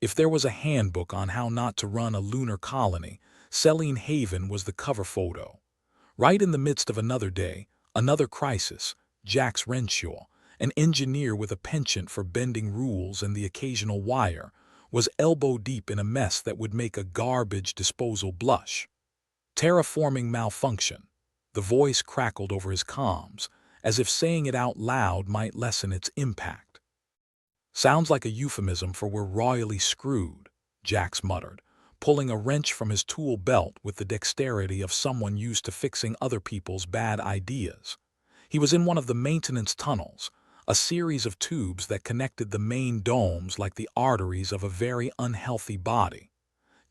If there was a handbook on how not to run a lunar colony, Selene Haven was the cover photo. Right in the midst of another day, another crisis, Jax Renshaw, an engineer with a penchant for bending rules and the occasional wire, was elbow-deep in a mess that would make a garbage disposal blush. Terraforming malfunction. The voice crackled over his comms, as if saying it out loud might lessen its impact. Sounds like a euphemism for we're royally screwed, Jax muttered, pulling a wrench from his tool belt with the dexterity of someone used to fixing other people's bad ideas. He was in one of the maintenance tunnels, a series of tubes that connected the main domes like the arteries of a very unhealthy body.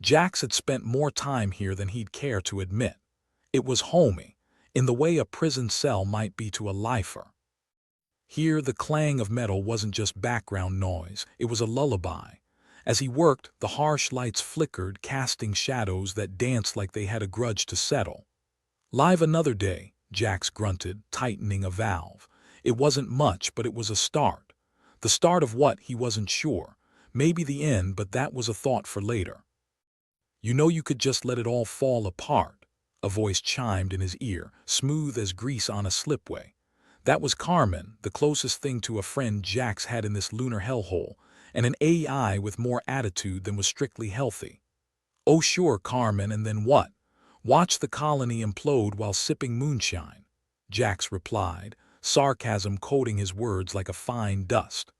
Jax had spent more time here than he'd care to admit. It was homey, in the way a prison cell might be to a lifer. Here the clang of metal wasn't just background noise, it was a lullaby. As he worked, the harsh lights flickered, casting shadows that danced like they had a grudge to settle. Live another day, Jax grunted, tightening a valve. It wasn't much, but it was a start. The start of what, he wasn't sure. Maybe the end, but that was a thought for later. You know you could just let it all fall apart, a voice chimed in his ear, smooth as grease on a slipway. That was Carmen, the closest thing to a friend Jax had in this lunar hellhole, and an AI with more attitude than was strictly healthy. Oh sure, Carmen, and then what? Watch the colony implode while sipping moonshine, Jax replied, sarcasm coating his words like a fine dust.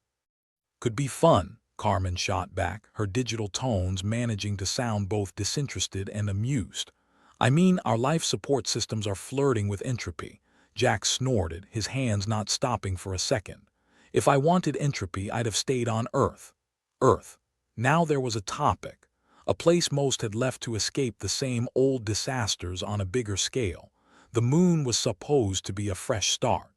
Could be fun, Carmen shot back, her digital tones managing to sound both disinterested and amused. I mean, our life support systems are flirting with entropy. Jax snorted, his hands not stopping for a second. If I wanted entropy, I'd have stayed on Earth. Earth. Now there was a topic, a place most had left to escape the same old disasters on a bigger scale. The moon was supposed to be a fresh start.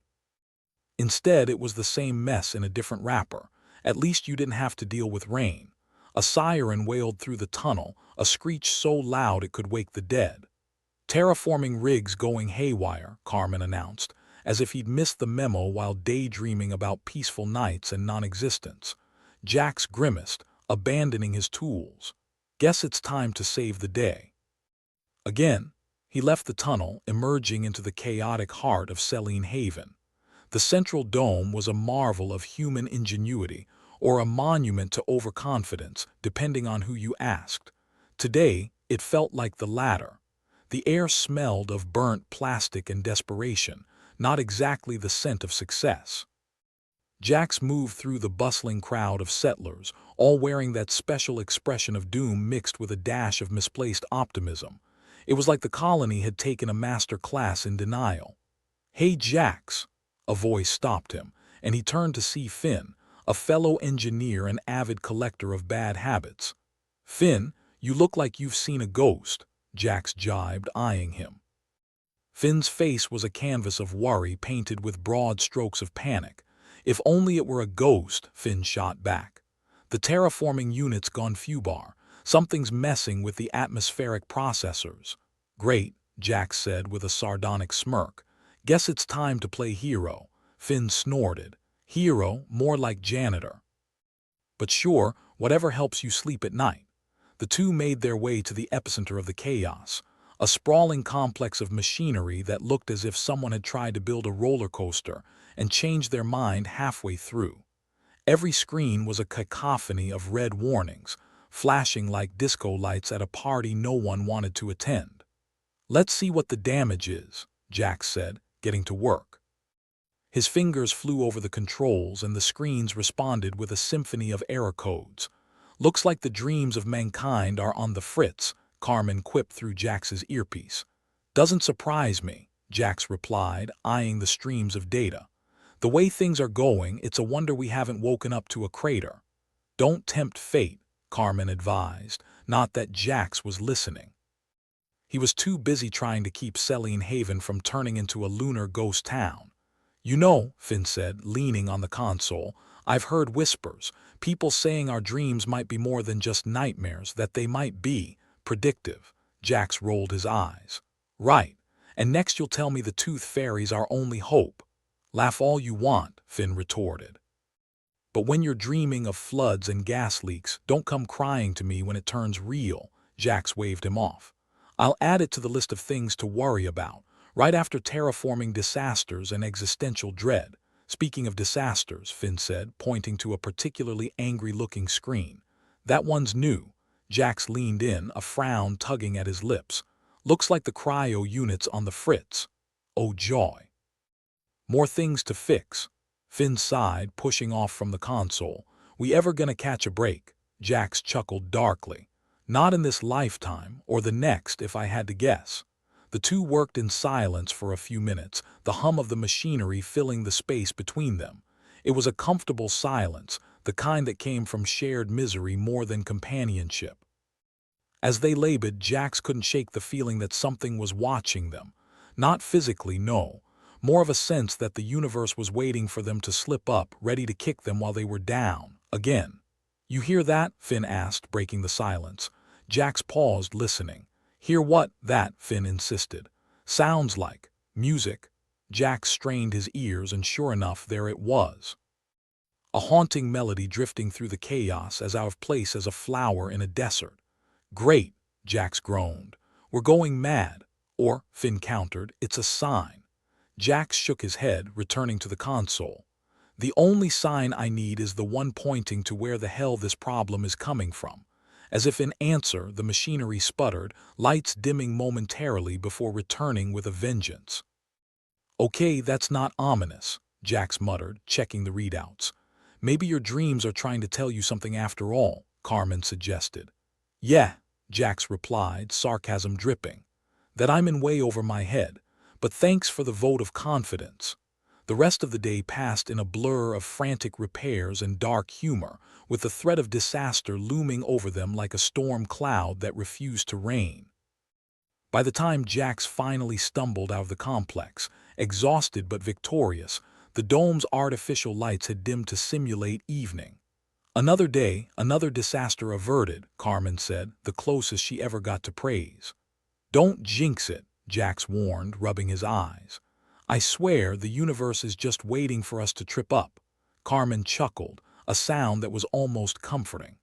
Instead, it was the same mess in a different wrapper. At least you didn't have to deal with rain. A siren wailed through the tunnel, a screech so loud it could wake the dead. Terraforming rigs going haywire, Carmen announced, as if he'd missed the memo while daydreaming about peaceful nights and non-existence. Jax grimaced, abandoning his tools. Guess it's time to save the day. Again, he left the tunnel, emerging into the chaotic heart of Selene Haven. The central dome was a marvel of human ingenuity, or a monument to overconfidence, depending on who you asked. Today, it felt like the latter. The air smelled of burnt plastic and desperation, not exactly the scent of success. Jax moved through the bustling crowd of settlers, all wearing that special expression of doom mixed with a dash of misplaced optimism. It was like the colony had taken a master class in denial. Hey Jax! A voice stopped him, and he turned to see Finn, a fellow engineer and avid collector of bad habits. Finn, you look like you've seen a ghost, Jax jibed, eyeing him. Finn's face was a canvas of worry painted with broad strokes of panic. If only it were a ghost, Finn shot back. The terraforming unit's gone foobar. Something's messing with the atmospheric processors. Great, Jax said with a sardonic smirk. Guess it's time to play hero. Finn snorted. Hero, more like janitor. But sure, whatever helps you sleep at night. The two made their way to the epicenter of the chaos, a sprawling complex of machinery that looked as if someone had tried to build a roller coaster and changed their mind halfway through. Every screen was a cacophony of red warnings, flashing like disco lights at a party no one wanted to attend. Let's see what the damage is, Jax said, getting to work. His fingers flew over the controls and the screens responded with a symphony of error codes. Looks like the dreams of mankind are on the fritz, Carmen quipped through Jax's earpiece. Doesn't surprise me, Jax replied, eyeing the streams of data. The way things are going, it's a wonder we haven't woken up to a crater. Don't tempt fate, Carmen advised, not that Jax was listening. He was too busy trying to keep Selene Haven from turning into a lunar ghost town. You know, Finn said, leaning on the console, I've heard whispers, people saying our dreams might be more than just nightmares, that they might be predictive. Jax rolled his eyes. Right, and next you'll tell me the tooth fairy's our only hope. Laugh all you want, Finn retorted. But when you're dreaming of floods and gas leaks, don't come crying to me when it turns real, Jax waved him off. I'll add it to the list of things to worry about, right after terraforming disasters and existential dread. Speaking of disasters, Finn said, pointing to a particularly angry-looking screen. That one's new. Jax leaned in, a frown tugging at his lips. Looks like the cryo unit's on the fritz. Oh joy. More things to fix. Finn sighed, pushing off from the console. We ever gonna catch a break? Jax chuckled darkly. Not in this lifetime, or the next if I had to guess. The two worked in silence for a few minutes, the hum of the machinery filling the space between them. It was a comfortable silence, the kind that came from shared misery more than companionship. As they labored, Jax couldn't shake the feeling that something was watching them. Not physically, no. More of a sense that the universe was waiting for them to slip up, ready to kick them while they were down, again. You hear that? Finn asked, breaking the silence. Jax paused, listening. Hear what? That, Finn insisted. Sounds like music. Jax strained his ears, and sure enough, there it was. A haunting melody drifting through the chaos, as out of place as a flower in a desert. Great, Jax groaned. We're going mad. Or, Finn countered, it's a sign. Jax shook his head, returning to the console. The only sign I need is the one pointing to where the hell this problem is coming from. As if in answer, the machinery sputtered, lights dimming momentarily before returning with a vengeance. Okay, that's not ominous, Jax muttered, checking the readouts. Maybe your dreams are trying to tell you something after all, Carmen suggested. Yeah, Jax replied, sarcasm dripping. That I'm in way over my head, but thanks for the vote of confidence. The rest of the day passed in a blur of frantic repairs and dark humor, with the threat of disaster looming over them like a storm cloud that refused to rain. By the time Jax finally stumbled out of the complex, exhausted but victorious, the dome's artificial lights had dimmed to simulate evening. Another day, another disaster averted, Carmen said, the closest she ever got to praise. Don't jinx it, Jax warned, rubbing his eyes. I swear the universe is just waiting for us to trip up. Carmen chuckled, a sound that was almost comforting.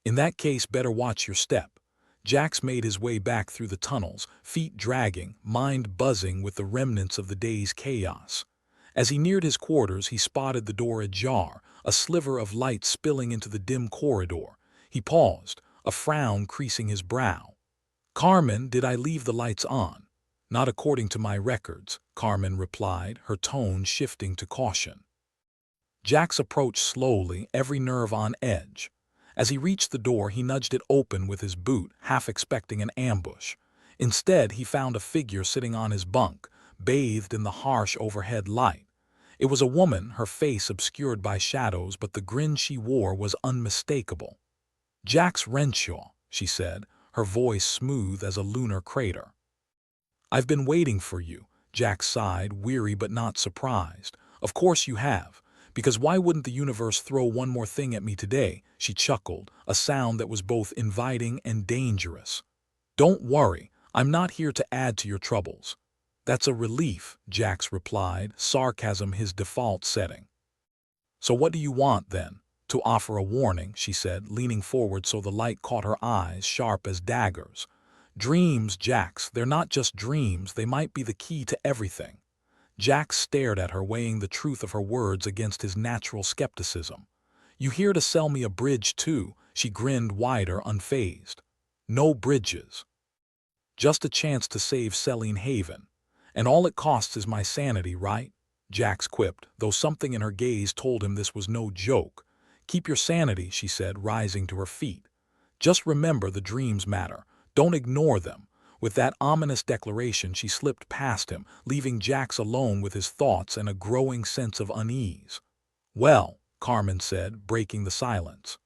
In that case, better watch your step. Jax made his way back through the tunnels, feet dragging, mind buzzing with the remnants of the day's chaos. As he neared his quarters, he spotted the door ajar, a sliver of light spilling into the dim corridor. He paused, a frown creasing his brow. Carmen, did I leave the lights on? Not according to my records, Carmen replied, her tone shifting to caution. Jax approached slowly, every nerve on edge. As he reached the door, he nudged it open with his boot, half expecting an ambush. Instead, he found a figure sitting on his bunk, bathed in the harsh overhead light. It was a woman, her face obscured by shadows, but the grin she wore was unmistakable. Jax Renshaw, she said, her voice smooth as a lunar crater. I've been waiting for you, Jax sighed, weary but not surprised. Of course you have. Because why wouldn't the universe throw one more thing at me today? She chuckled, a sound that was both inviting and dangerous. Don't worry, I'm not here to add to your troubles. That's a relief, Jax replied, sarcasm his default setting. So what do you want, then? To offer a warning, she said, leaning forward so the light caught her eyes, sharp as daggers. Dreams, Jax, they're not just dreams, they might be the key to everything. Jax stared at her, weighing the truth of her words against his natural skepticism. You here to sell me a bridge, too? She grinned wider, unfazed. No bridges. Just a chance to save Selene Haven. And all it costs is my sanity, right? Jax quipped, though something in her gaze told him this was no joke. Keep your sanity, she said, rising to her feet. Just remember the dreams matter. Don't ignore them. With that ominous declaration, she slipped past him, leaving Jax alone with his thoughts and a growing sense of unease. Well, Carmen said, breaking the silence.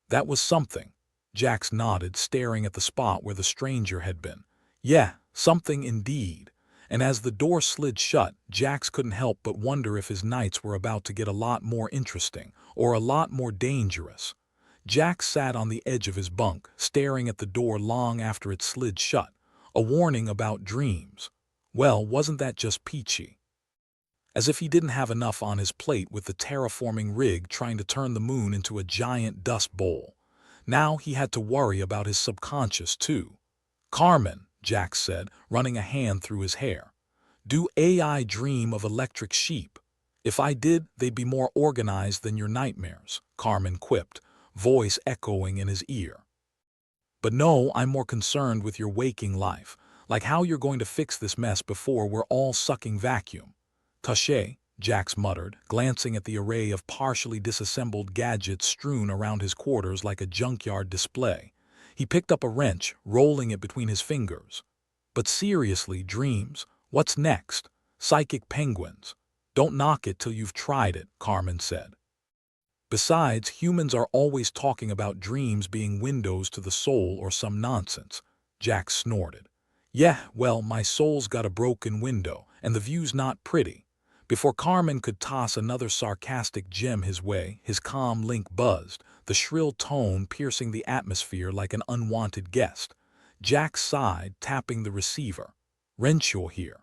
That was something. Jax nodded, staring at the spot where the stranger had been. Yeah, something indeed. And as the door slid shut, Jax couldn't help but wonder if his nights were about to get a lot more interesting, or a lot more dangerous. Jax sat on the edge of his bunk, staring at the door long after it slid shut. A warning about dreams. Well, wasn't that just peachy? as if he didn't have enough on his plate with the terraforming rig trying to turn the moon into a giant dust bowl. Now he had to worry about his subconscious too. "Carmen," Jax said, running a hand through his hair. "Do AI dream of electric sheep? If I did, they'd be more organized than your nightmares," Carmen quipped, voice echoing in his ear. "But no, I'm more concerned with your waking life, like how you're going to fix this mess before we're all sucking vacuum." "Touché," Jax muttered, glancing at the array of partially disassembled gadgets strewn around his quarters like a junkyard display. He picked up a wrench, rolling it between his fingers. "But seriously, dreams, what's next? Psychic penguins? Don't knock it till you've tried it," Carmen said. "Besides, humans are always talking about dreams being windows to the soul or some nonsense," Jack snorted. "Yeah, well, my soul's got a broken window, and the view's not pretty." Before Carmen could toss another sarcastic gem his way, his comm link buzzed, the shrill tone piercing the atmosphere like an unwanted guest. Jack sighed, tapping the receiver. "Renshaw here."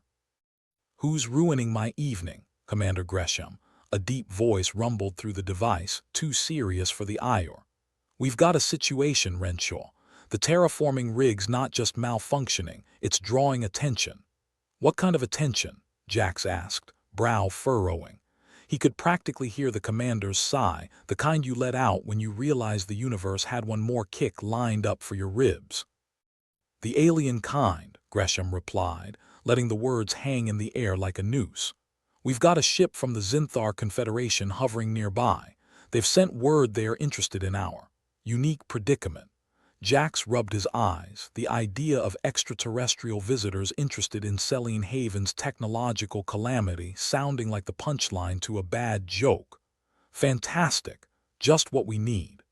"Who's ruining my evening, Commander Gresham?" A deep voice rumbled through the device, too serious for the ire. "We've got a situation, Renshaw. The terraforming rig's not just malfunctioning, it's drawing attention." "What kind of attention?" Jax asked, brow furrowing. He could practically hear the commander's sigh, the kind you let out when you realized the universe had one more kick lined up for your ribs. "The alien kind," Gresham replied, letting the words hang in the air like a noose. "We've got a ship from the Zinthar Confederation hovering nearby. They've sent word they are interested in our unique predicament." Jax rubbed his eyes, the idea of extraterrestrial visitors interested in Selene Haven's technological calamity sounding like the punchline to a bad joke. "Fantastic. Just what we need.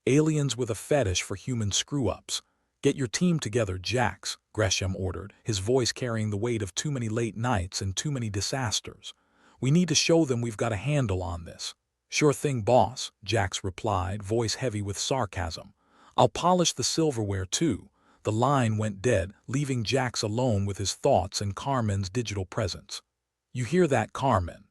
Aliens with a fetish for human screw-ups. Get your team together, Jax," Gresham ordered, his voice carrying the weight of too many late nights and too many disasters. "We need to show them we've got a handle on this." "Sure thing, boss," Jax replied, voice heavy with sarcasm. "I'll polish the silverware too." The line went dead, leaving Jax alone with his thoughts and Carmen's digital presence. "You hear that, Carmen?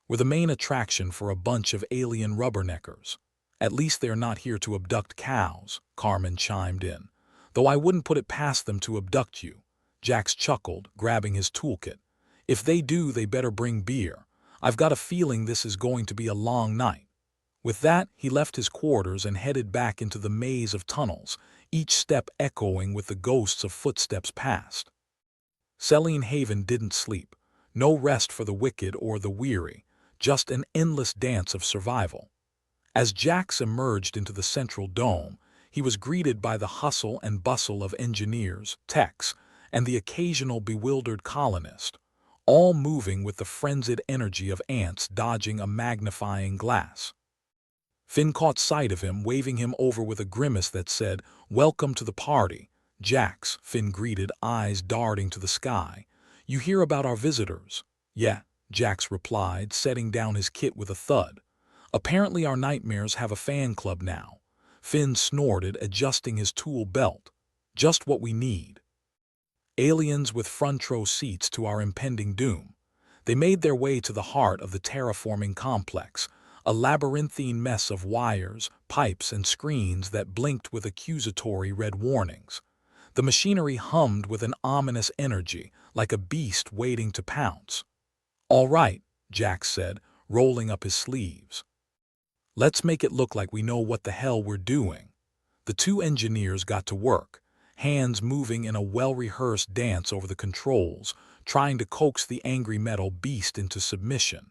We're the main attraction for a bunch of alien rubberneckers. At least they're not here to abduct cows," Carmen chimed in. "Though I wouldn't put it past them to abduct you." Jax chuckled, grabbing his toolkit. "If they do, they better bring beer. I've got a feeling this is going to be a long night." With that, he left his quarters and headed back into the maze of tunnels, each step echoing with the ghosts of footsteps past. Selene Haven didn't sleep. No rest for the wicked or the weary, just an endless dance of survival. As Jax emerged into the central dome, he was greeted by the hustle and bustle of engineers, techs, and the occasional bewildered colonist, all moving with the frenzied energy of ants dodging a magnifying glass. Finn caught sight of him, waving him over with a grimace that said, "Welcome to the party." "Jax," Finn greeted, eyes darting to the sky. "You hear about our visitors?" "Yeah," Jax replied, setting down his kit with a thud. "Apparently our nightmares have a fan club now." Finn snorted, adjusting his tool belt. "Just what we need. Aliens with front row seats to our impending doom." They made their way to the heart of the terraforming complex, a labyrinthine mess of wires, pipes, and screens that blinked with accusatory red warnings. The machinery hummed with an ominous energy, like a beast waiting to pounce. "All right," Jax said, rolling up his sleeves. "Let's make it look like we know what the hell we're doing." The two engineers got to work, hands moving in a well-rehearsed dance over the controls, trying to coax the angry metal beast into submission.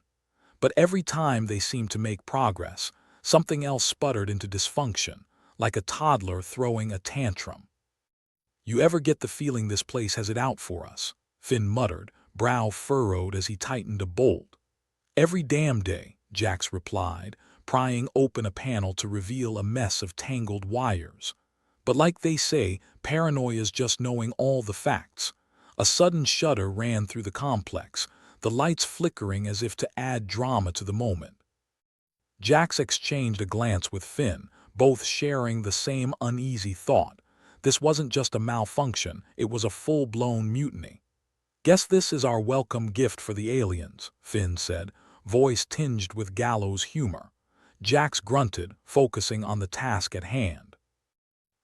But every time they seemed to make progress, something else sputtered into dysfunction, like a toddler throwing a tantrum. "You ever get the feeling this place has it out for us?" Finn muttered, brow furrowed as he tightened a bolt. "Every damn day," Jax replied, prying open a panel to reveal a mess of tangled wires. "But like they say, paranoia's just knowing all the facts." A sudden shudder ran through the complex, the lights flickering as if to add drama to the moment. Jax exchanged a glance with Finn, both sharing the same uneasy thought. This wasn't just a malfunction, it was a full-blown mutiny. Guess this is our welcome gift for the aliens, Finn said, voice tinged with gallows humor. Jax grunted, focusing on the task at hand.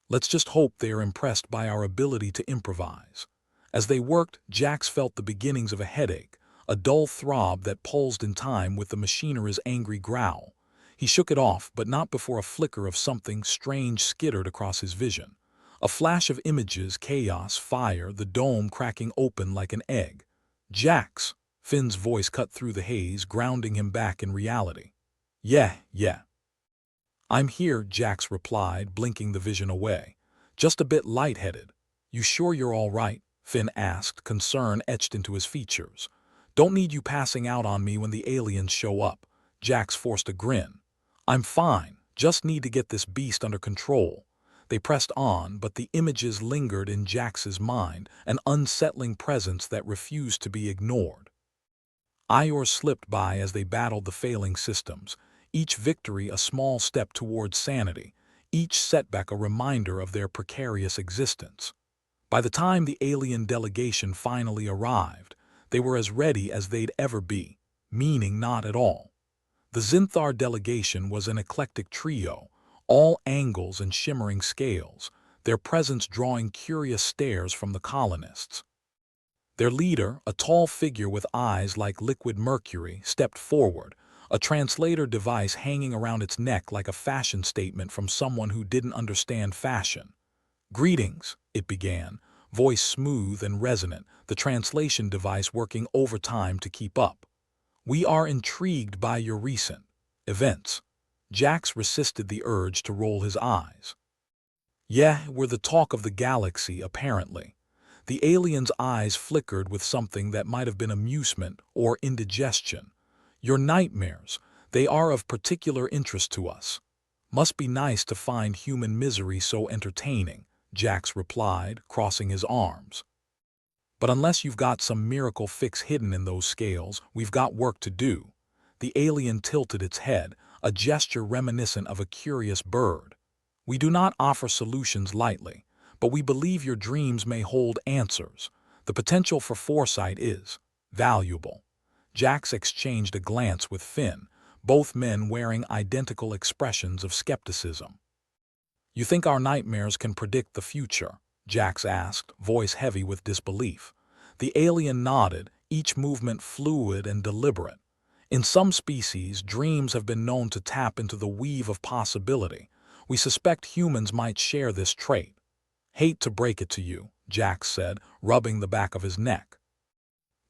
Let's just hope they are impressed by our ability to improvise. As they worked, Jax felt the beginnings of a headache, a dull throb that pulsed in time with the machinery's angry growl. He shook it off, but not before a flicker of something strange skittered across his vision. A flash of images, chaos, fire, the dome cracking open like an egg. Jax! Finn's voice cut through the haze, grounding him back in reality. Yeah. I'm here, Jax replied, blinking the vision away. Just a bit lightheaded. You sure you're all right? Finn asked, concern etched into his features. Don't need you passing out on me when the aliens show up. Jax forced a grin. I'm fine, just need to get this beast under control. They pressed on, but the images lingered in Jax's mind, an unsettling presence that refused to be ignored. Hours slipped by as they battled the failing systems, each victory a small step towards sanity, each setback a reminder of their precarious existence. By the time the alien delegation finally arrived, they were as ready as they'd ever be, meaning not at all. The Zinthar delegation was an eclectic trio, all angles and shimmering scales, their presence drawing curious stares from the colonists. Their leader, a tall figure with eyes like liquid mercury, stepped forward, a translator device hanging around its neck like a fashion statement from someone who didn't understand fashion. Greetings, it began, voice smooth and resonant, the translation device working overtime to keep up. We are intrigued by your recent events. Jax resisted the urge to roll his eyes. Yeah, we're the talk of the galaxy, apparently. The alien's eyes flickered with something that might have been amusement or indigestion. Your nightmares, they are of particular interest to us. Must be nice to find human misery so entertaining, Jax replied, crossing his arms. But unless you've got some miracle fix hidden in those scales, we've got work to do. The alien tilted its head, a gesture reminiscent of a curious bird. We do not offer solutions lightly, but we believe your dreams may hold answers. The potential for foresight is valuable. Jax exchanged a glance with Finn, both men wearing identical expressions of skepticism. You think our nightmares can predict the future? Jax asked, voice heavy with disbelief. The alien nodded, each movement fluid and deliberate. In some species, dreams have been known to tap into the weave of possibility. We suspect humans might share this trait. Hate to break it to you, Jax said, rubbing the back of his neck.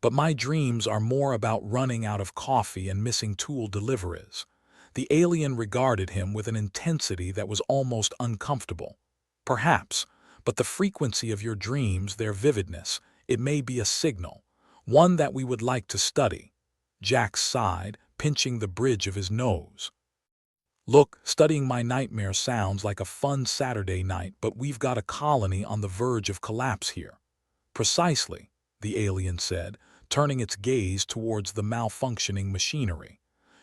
But my dreams are more about running out of coffee and missing tool deliveries. The alien regarded him with an intensity that was almost uncomfortable. Perhaps, but the frequency of your dreams, their vividness, it may be a signal, one that we would like to study. Jax sighed, pinching the bridge of his nose. Look, studying my nightmare sounds like a fun Saturday night, but we've got a colony on the verge of collapse here. Precisely, the alien said, turning its gaze towards the malfunctioning machinery.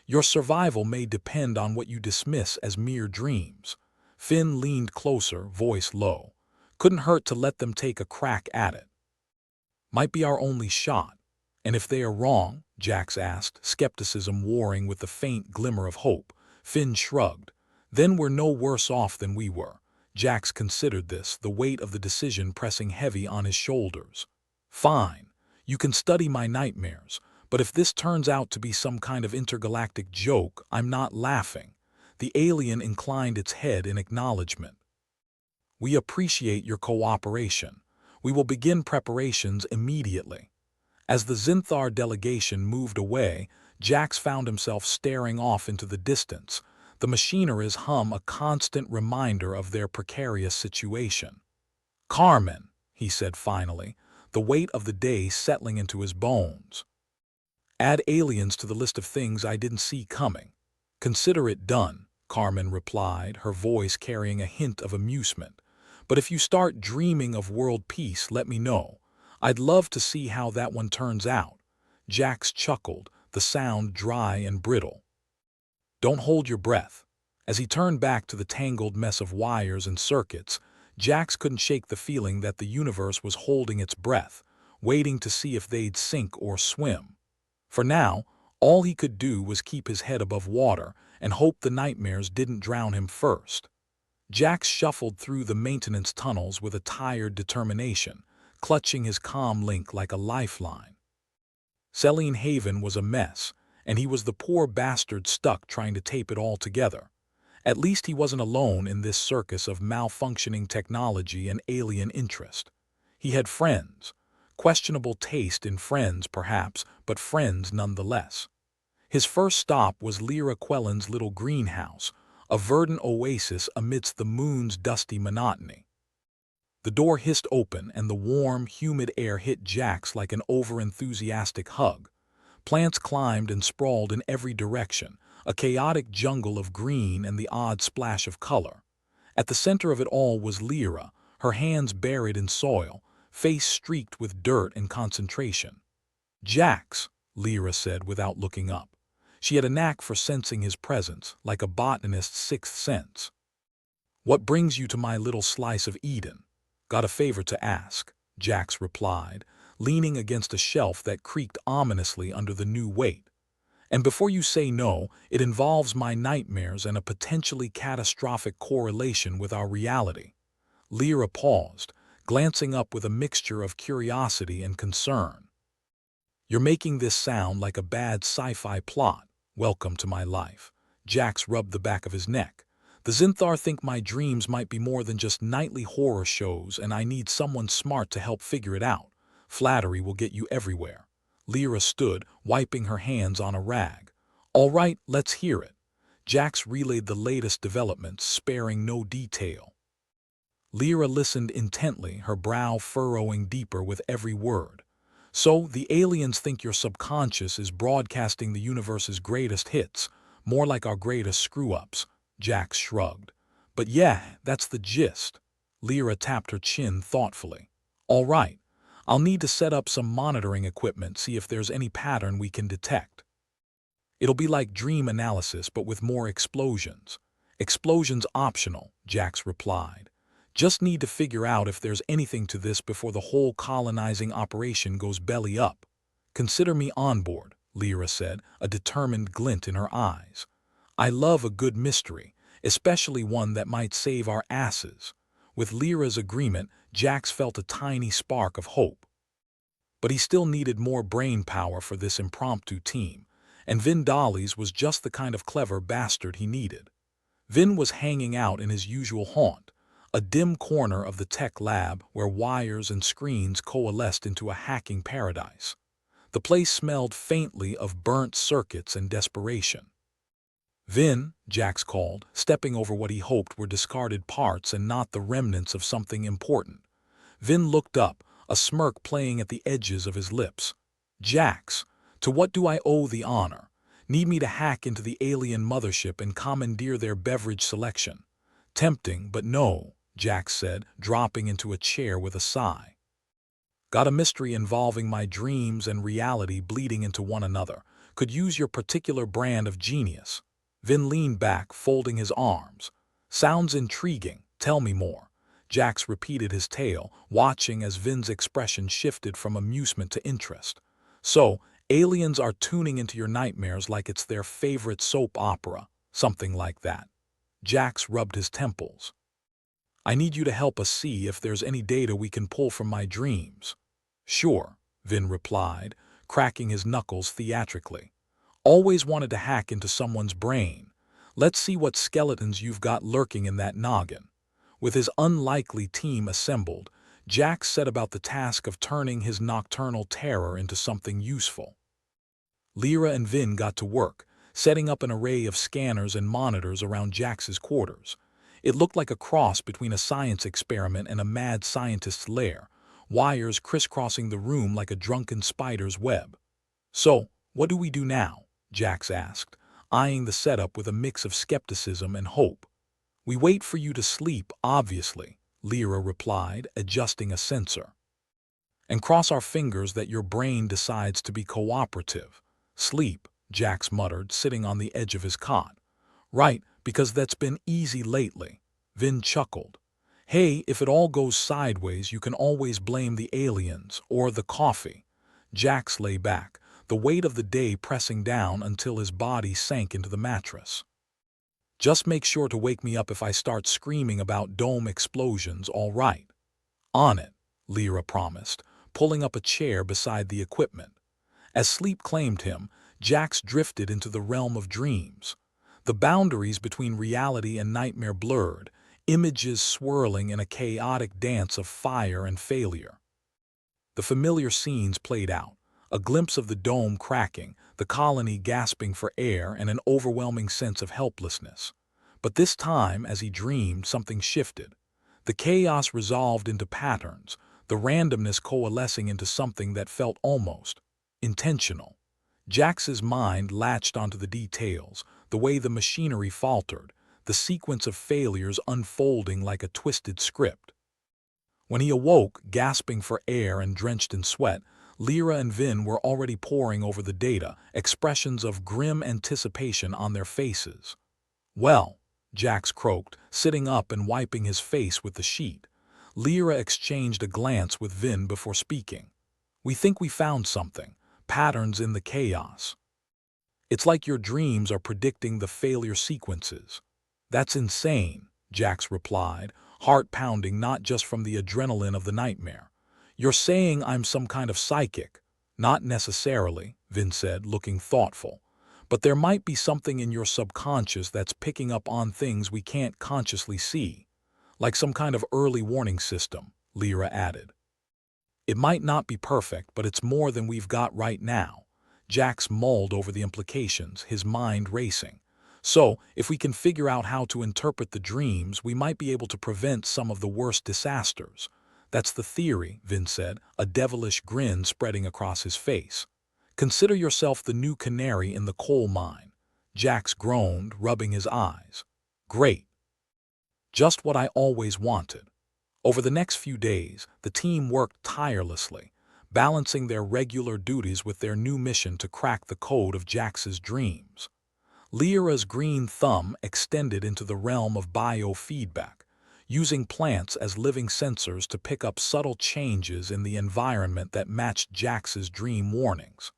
Your survival may depend on what you dismiss as mere dreams. Finn leaned closer, voice low. Couldn't hurt to let them take a crack at it. Might be our only shot. And if they are wrong, Jax asked, skepticism warring with the faint glimmer of hope. Finn shrugged. Then we're no worse off than we were. Jax considered this, the weight of the decision pressing heavy on his shoulders. Fine. You can study my nightmares, but if this turns out to be some kind of intergalactic joke, I'm not laughing. The alien inclined its head in acknowledgement. We appreciate your cooperation. We will begin preparations immediately. As the Zinthar delegation moved away, Jax found himself staring off into the distance, the machinery's hum a constant reminder of their precarious situation. Carmen, he said finally, the weight of the day settling into his bones. Add aliens to the list of things I didn't see coming. Consider it done, Carmen replied, her voice carrying a hint of amusement. But if you start dreaming of world peace, let me know. I'd love to see how that one turns out. Jax chuckled, the sound dry and brittle. Don't hold your breath. As he turned back to the tangled mess of wires and circuits, Jax couldn't shake the feeling that the universe was holding its breath, waiting to see if they'd sink or swim. For now, all he could do was keep his head above water and hope the nightmares didn't drown him first. Jax shuffled through the maintenance tunnels with a tired determination, clutching his comm link like a lifeline. Selene Haven was a mess, and he was the poor bastard stuck trying to tape it all together. At least he wasn't alone in this circus of malfunctioning technology and alien interest. He had friends. Questionable taste in friends, perhaps, but friends nonetheless. His first stop was Lyra Quellen's little greenhouse, a verdant oasis amidst the moon's dusty monotony. The door hissed open, and the warm, humid air hit Jax like an over-enthusiastic hug. Plants climbed and sprawled in every direction, a chaotic jungle of green and the odd splash of color. At the center of it all was Lyra, her hands buried in soil, face streaked with dirt and concentration. "Jax," Lyra said without looking up. She had a knack for sensing his presence, like a botanist's sixth sense. "What brings you to my little slice of Eden?" "Got a favor to ask," Jax replied, leaning against a shelf that creaked ominously under the new weight. "And before you say no, it involves my nightmares and a potentially catastrophic correlation with our reality." Lyra paused, glancing up with a mixture of curiosity and concern. "You're making this sound like a bad sci-fi plot. Welcome to my life." Jax rubbed the back of his neck. "The Zinthar think my dreams might be more than just nightly horror shows, and I need someone smart to help figure it out. Flattery will get you everywhere." Lyra stood, wiping her hands on a rag. "All right, let's hear it." Jax relayed the latest developments, sparing no detail. Lyra listened intently, her brow furrowing deeper with every word. "So, the aliens think your subconscious is broadcasting the universe's greatest hits, more like our greatest screw-ups," Jax shrugged. "But yeah, that's the gist." Lyra tapped her chin thoughtfully. "All right, I'll need to set up some monitoring equipment, see if there's any pattern we can detect. It'll be like dream analysis, but with more explosions." "Explosions optional," Jax replied. "Just need to figure out if there's anything to this before the whole colonizing operation goes belly up." "Consider me on board," Lyra said, a determined glint in her eyes. "I love a good mystery, especially one that might save our asses." With Lyra's agreement, Jax felt a tiny spark of hope. But he still needed more brain power for this impromptu team, and Vin Dollies was just the kind of clever bastard he needed. Vin was hanging out in his usual haunt, a dim corner of the tech lab where wires and screens coalesced into a hacking paradise. The place smelled faintly of burnt circuits and desperation. "Vin," Jax called, stepping over what he hoped were discarded parts and not the remnants of something important. Vin looked up, a smirk playing at the edges of his lips. "Jax, to what do I owe the honor? Need me to hack into the alien mothership and commandeer their beverage selection?" "Tempting, but no," Jax said, dropping into a chair with a sigh. "Got a mystery involving my dreams and reality bleeding into one another. Could use your particular brand of genius." Vin leaned back, folding his arms. "Sounds intriguing. Tell me more." Jax repeated his tale, watching as Vin's expression shifted from amusement to interest. "So, aliens are tuning into your nightmares like it's their favorite soap opera, something like that." Jax rubbed his temples. "I need you to help us see if there's any data we can pull from my dreams." "Sure," Vin replied, cracking his knuckles theatrically. "Always wanted to hack into someone's brain. Let's see what skeletons you've got lurking in that noggin." With his unlikely team assembled, Jax set about the task of turning his nocturnal terror into something useful. Lyra and Vin got to work, setting up an array of scanners and monitors around Jax's quarters. It looked like a cross between a science experiment and a mad scientist's lair, wires crisscrossing the room like a drunken spider's web. "So, what do we do now?" Jax asked, eyeing the setup with a mix of skepticism and hope. "We wait for you to sleep, obviously," Lyra replied, adjusting a sensor. "And cross our fingers that your brain decides to be cooperative." "Sleep," Jax muttered, sitting on the edge of his cot. "Right, because that's been easy lately." Vin chuckled. Hey, if it all goes sideways, you can always blame the aliens or the coffee. Jax lay back, the weight of the day pressing down until his body sank into the mattress. Just make sure to wake me up if I start screaming about dome explosions, all right? On it, Lyra promised, pulling up a chair beside the equipment. As sleep claimed him, Jax drifted into the realm of dreams. The boundaries between reality and nightmare blurred, images swirling in a chaotic dance of fire and failure. The familiar scenes played out, a glimpse of the dome cracking, the colony gasping for air, and an overwhelming sense of helplessness. But this time, as he dreamed, something shifted. The chaos resolved into patterns, the randomness coalescing into something that felt almost intentional. Jax's mind latched onto the details, the way the machinery faltered, the sequence of failures unfolding like a twisted script. When he awoke, gasping for air and drenched in sweat, Lyra and Vin were already poring over the data, expressions of grim anticipation on their faces. "Well," Jax croaked, sitting up and wiping his face with the sheet. Lyra exchanged a glance with Vin before speaking. "We think we found something. Patterns in the chaos. It's like your dreams are predicting the failure sequences." "That's insane," Jax replied, heart pounding not just from the adrenaline of the nightmare. "You're saying I'm some kind of psychic?" "Not necessarily," Vin said, looking thoughtful. "But there might be something in your subconscious that's picking up on things we can't consciously see. Like some kind of early warning system," Lyra added. "It might not be perfect, but it's more than we've got right now." Jax mulled over the implications, his mind racing. "So, if we can figure out how to interpret the dreams, we might be able to prevent some of the worst disasters." "That's the theory," Vin said, a devilish grin spreading across his face. "Consider yourself the new canary in the coal mine." Jax groaned, rubbing his eyes. "Great. Just what I always wanted." Over the next few days, the team worked tirelessly, balancing their regular duties with their new mission to crack the code of Jax's dreams. Lyra's green thumb extended into the realm of biofeedback, using plants as living sensors to pick up subtle changes in the environment that matched Jax's dream warnings.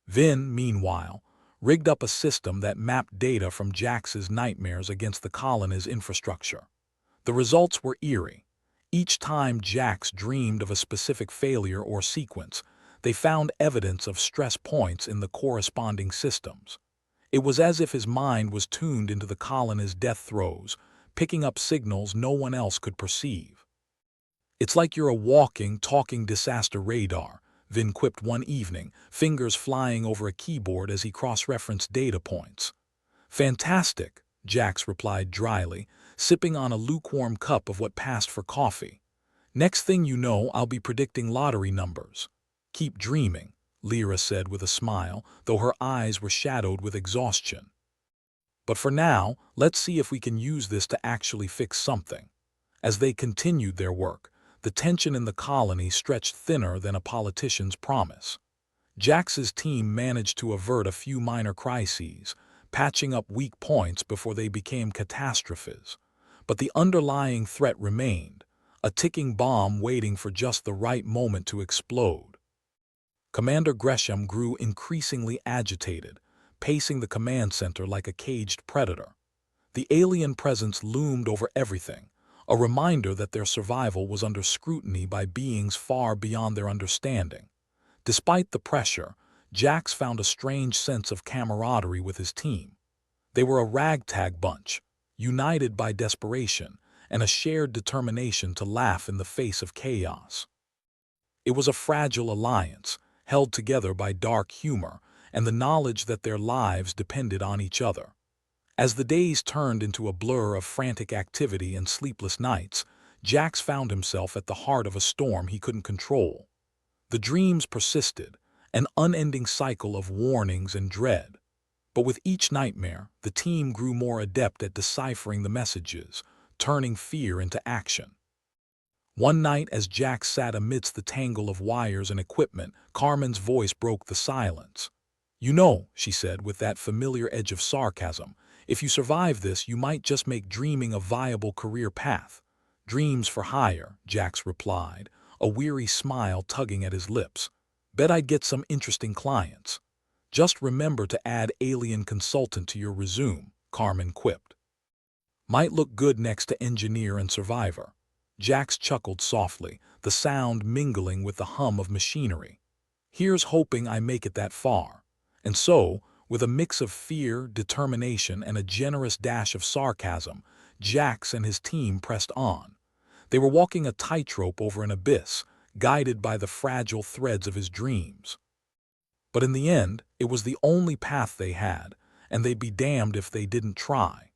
Vin, meanwhile, rigged up a system that mapped data from Jax's nightmares against the colony's infrastructure. The results were eerie. Each time Jax dreamed of a specific failure or sequence, they found evidence of stress points in the corresponding systems. It was as if his mind was tuned into the colony's death throes, picking up signals no one else could perceive. "It's like you're a walking, talking disaster radar," Vin quipped one evening, fingers flying over a keyboard as he cross-referenced data points. "Fantastic," Jax replied dryly, sipping on a lukewarm cup of what passed for coffee. "Next thing you know, I'll be predicting lottery numbers." "Keep dreaming," Lyra said with a smile, though her eyes were shadowed with exhaustion. "But for now, let's see if we can use this to actually fix something." As they continued their work, the tension in the colony stretched thinner than a politician's promise. Jax's team managed to avert a few minor crises, patching up weak points before they became catastrophes. But the underlying threat remained, a ticking bomb waiting for just the right moment to explode. Commander Gresham grew increasingly agitated, pacing the command center like a caged predator. The alien presence loomed over everything, a reminder that their survival was under scrutiny by beings far beyond their understanding. Despite the pressure, Jax found a strange sense of camaraderie with his team. They were a ragtag bunch, united by desperation and a shared determination to laugh in the face of chaos. It was a fragile alliance, held together by dark humor and the knowledge that their lives depended on each other. As the days turned into a blur of frantic activity and sleepless nights, Jax found himself at the heart of a storm he couldn't control. The dreams persisted, an unending cycle of warnings and dread. But with each nightmare, the team grew more adept at deciphering the messages, turning fear into action. One night, as Jax sat amidst the tangle of wires and equipment, Carmen's voice broke the silence. "You know," she said with that familiar edge of sarcasm, "if you survive this, you might just make dreaming a viable career path." Dreams for hire, Jax replied, a weary smile tugging at his lips. Bet I'd get some interesting clients. Just remember to add alien consultant to your resume, Carmen quipped. Might look good next to engineer and survivor. Jax chuckled softly, the sound mingling with the hum of machinery. Here's hoping I make it that far. And so, with a mix of fear, determination, and a generous dash of sarcasm, Jax and his team pressed on. They were walking a tightrope over an abyss, guided by the fragile threads of his dreams. But in the end, it was the only path they had, and they'd be damned if they didn't try.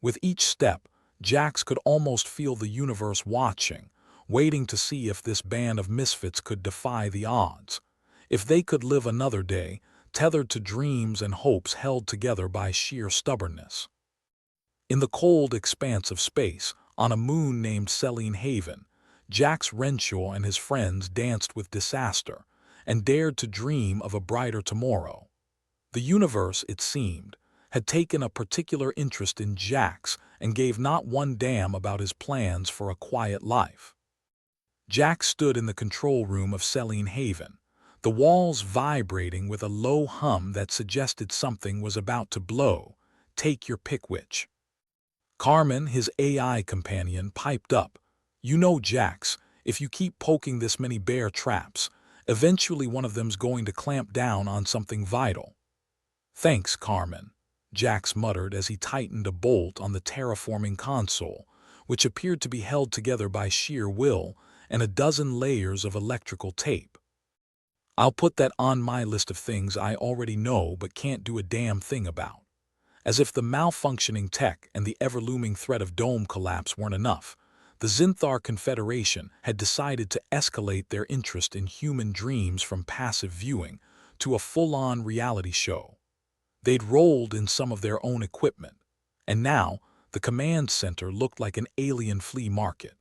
With each step, Jax could almost feel the universe watching, waiting to see if this band of misfits could defy the odds. If they could live another day, tethered to dreams and hopes held together by sheer stubbornness. In the cold expanse of space, on a moon named Selene Haven, Jax Renshaw and his friends danced with disaster and dared to dream of a brighter tomorrow. The universe, it seemed, had taken a particular interest in Jax and gave not one damn about his plans for a quiet life. Jax stood in the control room of Selene Haven, the walls vibrating with a low hum that suggested something was about to blow. Take your pick which. Carmen, his AI companion, piped up. You know, Jax, if you keep poking this many bear traps, eventually one of them's going to clamp down on something vital. Thanks, Carmen, Jax muttered as he tightened a bolt on the terraforming console, which appeared to be held together by sheer will and a dozen layers of electrical tape. I'll put that on my list of things I already know but can't do a damn thing about. As if the malfunctioning tech and the ever-looming threat of dome collapse weren't enough, the Zinthar Confederation had decided to escalate their interest in human dreams from passive viewing to a full-on reality show. They'd rolled in some of their own equipment, and now the command center looked like an alien flea market.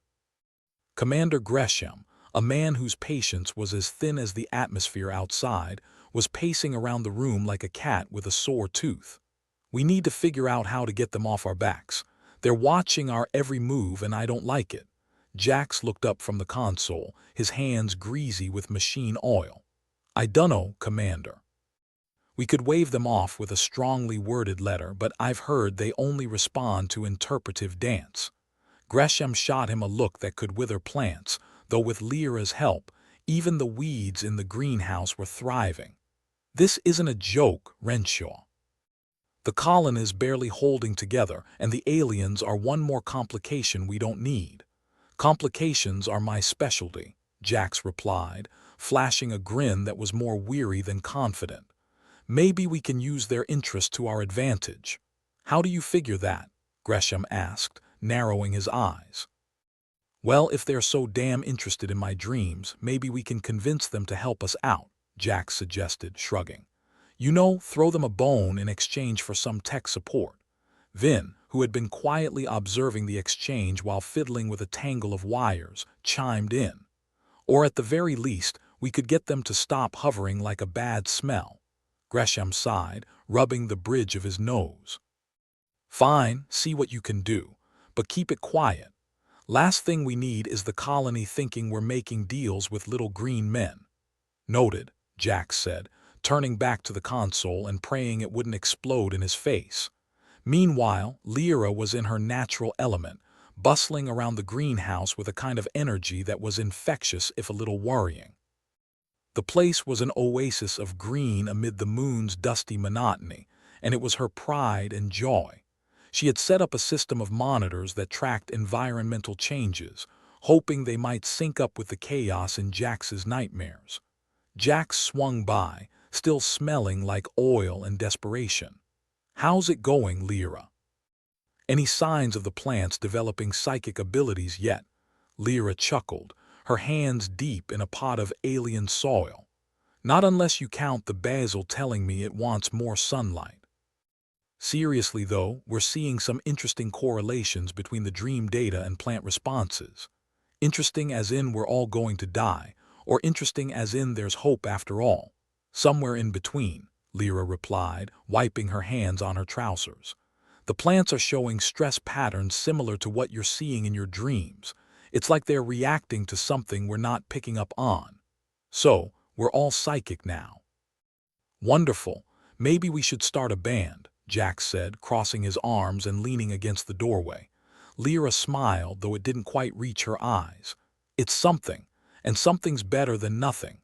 Commander Gresham, a man whose patience was as thin as the atmosphere outside, was pacing around the room like a cat with a sore tooth. We need to figure out how to get them off our backs. They're watching our every move and I don't like it. Jax looked up from the console, his hands greasy with machine oil. I dunno, Commander. We could wave them off with a strongly worded letter, but I've heard they only respond to interpretive dance. Gresham shot him a look that could wither plants, though with Lyra's help, even the weeds in the greenhouse were thriving. This isn't a joke, Renshaw. The colonies barely holding together, and the aliens are one more complication we don't need. Complications are my specialty, Jax replied, flashing a grin that was more weary than confident. Maybe we can use their interest to our advantage. How do you figure that? Gresham asked, narrowing his eyes. Well, if they're so damn interested in my dreams, maybe we can convince them to help us out, Jax suggested, shrugging. You know, throw them a bone in exchange for some tech support. Vin, who had been quietly observing the exchange while fiddling with a tangle of wires, chimed in. Or at the very least, we could get them to stop hovering like a bad smell. Gresham sighed, rubbing the bridge of his nose. Fine, see what you can do, but keep it quiet. Last thing we need is the colony thinking we're making deals with little green men. Noted, Jax said, turning back to the console and praying it wouldn't explode in his face. Meanwhile, Lyra was in her natural element, bustling around the greenhouse with a kind of energy that was infectious if a little worrying. The place was an oasis of green amid the moon's dusty monotony, and it was her pride and joy. She had set up a system of monitors that tracked environmental changes, hoping they might sync up with the chaos in Jax's nightmares. Jax swung by, still smelling like oil and desperation. How's it going, Lyra? Any signs of the plants developing psychic abilities yet? Lyra chuckled, her hands deep in a pot of alien soil. Not unless you count the basil telling me it wants more sunlight. Seriously though, we're seeing some interesting correlations between the dream data and plant responses. Interesting as in we're all going to die, or interesting as in there's hope after all. Somewhere in between, Lyra replied, wiping her hands on her trousers. The plants are showing stress patterns similar to what you're seeing in your dreams, It's like they're reacting to something we're not picking up on. So, we're all psychic now. Wonderful. Maybe we should start a band, Jack said, crossing his arms and leaning against the doorway. Lyra smiled, though it didn't quite reach her eyes. It's something, and something's better than nothing.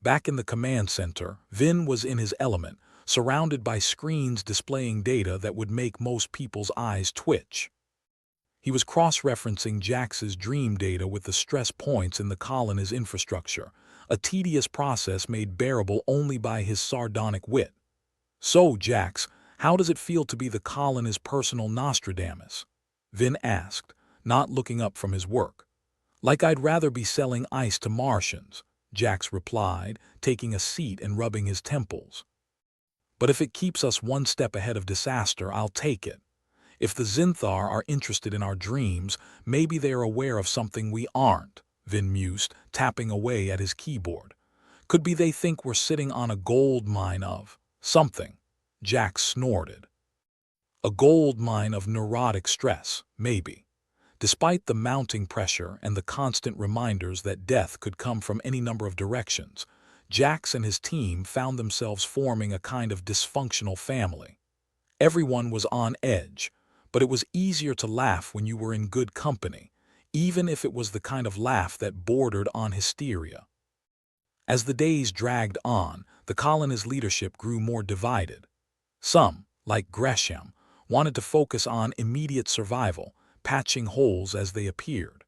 Back in the command center, Vin was in his element, surrounded by screens displaying data that would make most people's eyes twitch. He was cross-referencing Jax's dream data with the stress points in the colony's infrastructure, a tedious process made bearable only by his sardonic wit. "So, Jax, how does it feel to be the colony's personal Nostradamus?" Vin asked, not looking up from his work. "Like I'd rather be selling ice to Martians," Jax replied, taking a seat and rubbing his temples. "But if it keeps us one step ahead of disaster, I'll take it. If the Zinthar are interested in our dreams, maybe they are aware of something we aren't," Vin mused, tapping away at his keyboard. "Could be they think we're sitting on a gold mine of something," Jax snorted. "A gold mine of neurotic stress, maybe." Despite the mounting pressure and the constant reminders that death could come from any number of directions, Jax and his team found themselves forming a kind of dysfunctional family. Everyone was on edge, but it was easier to laugh when you were in good company, even if it was the kind of laugh that bordered on hysteria. As the days dragged on, the colony's leadership grew more divided. Some, like Gresham, wanted to focus on immediate survival, patching holes as they appeared.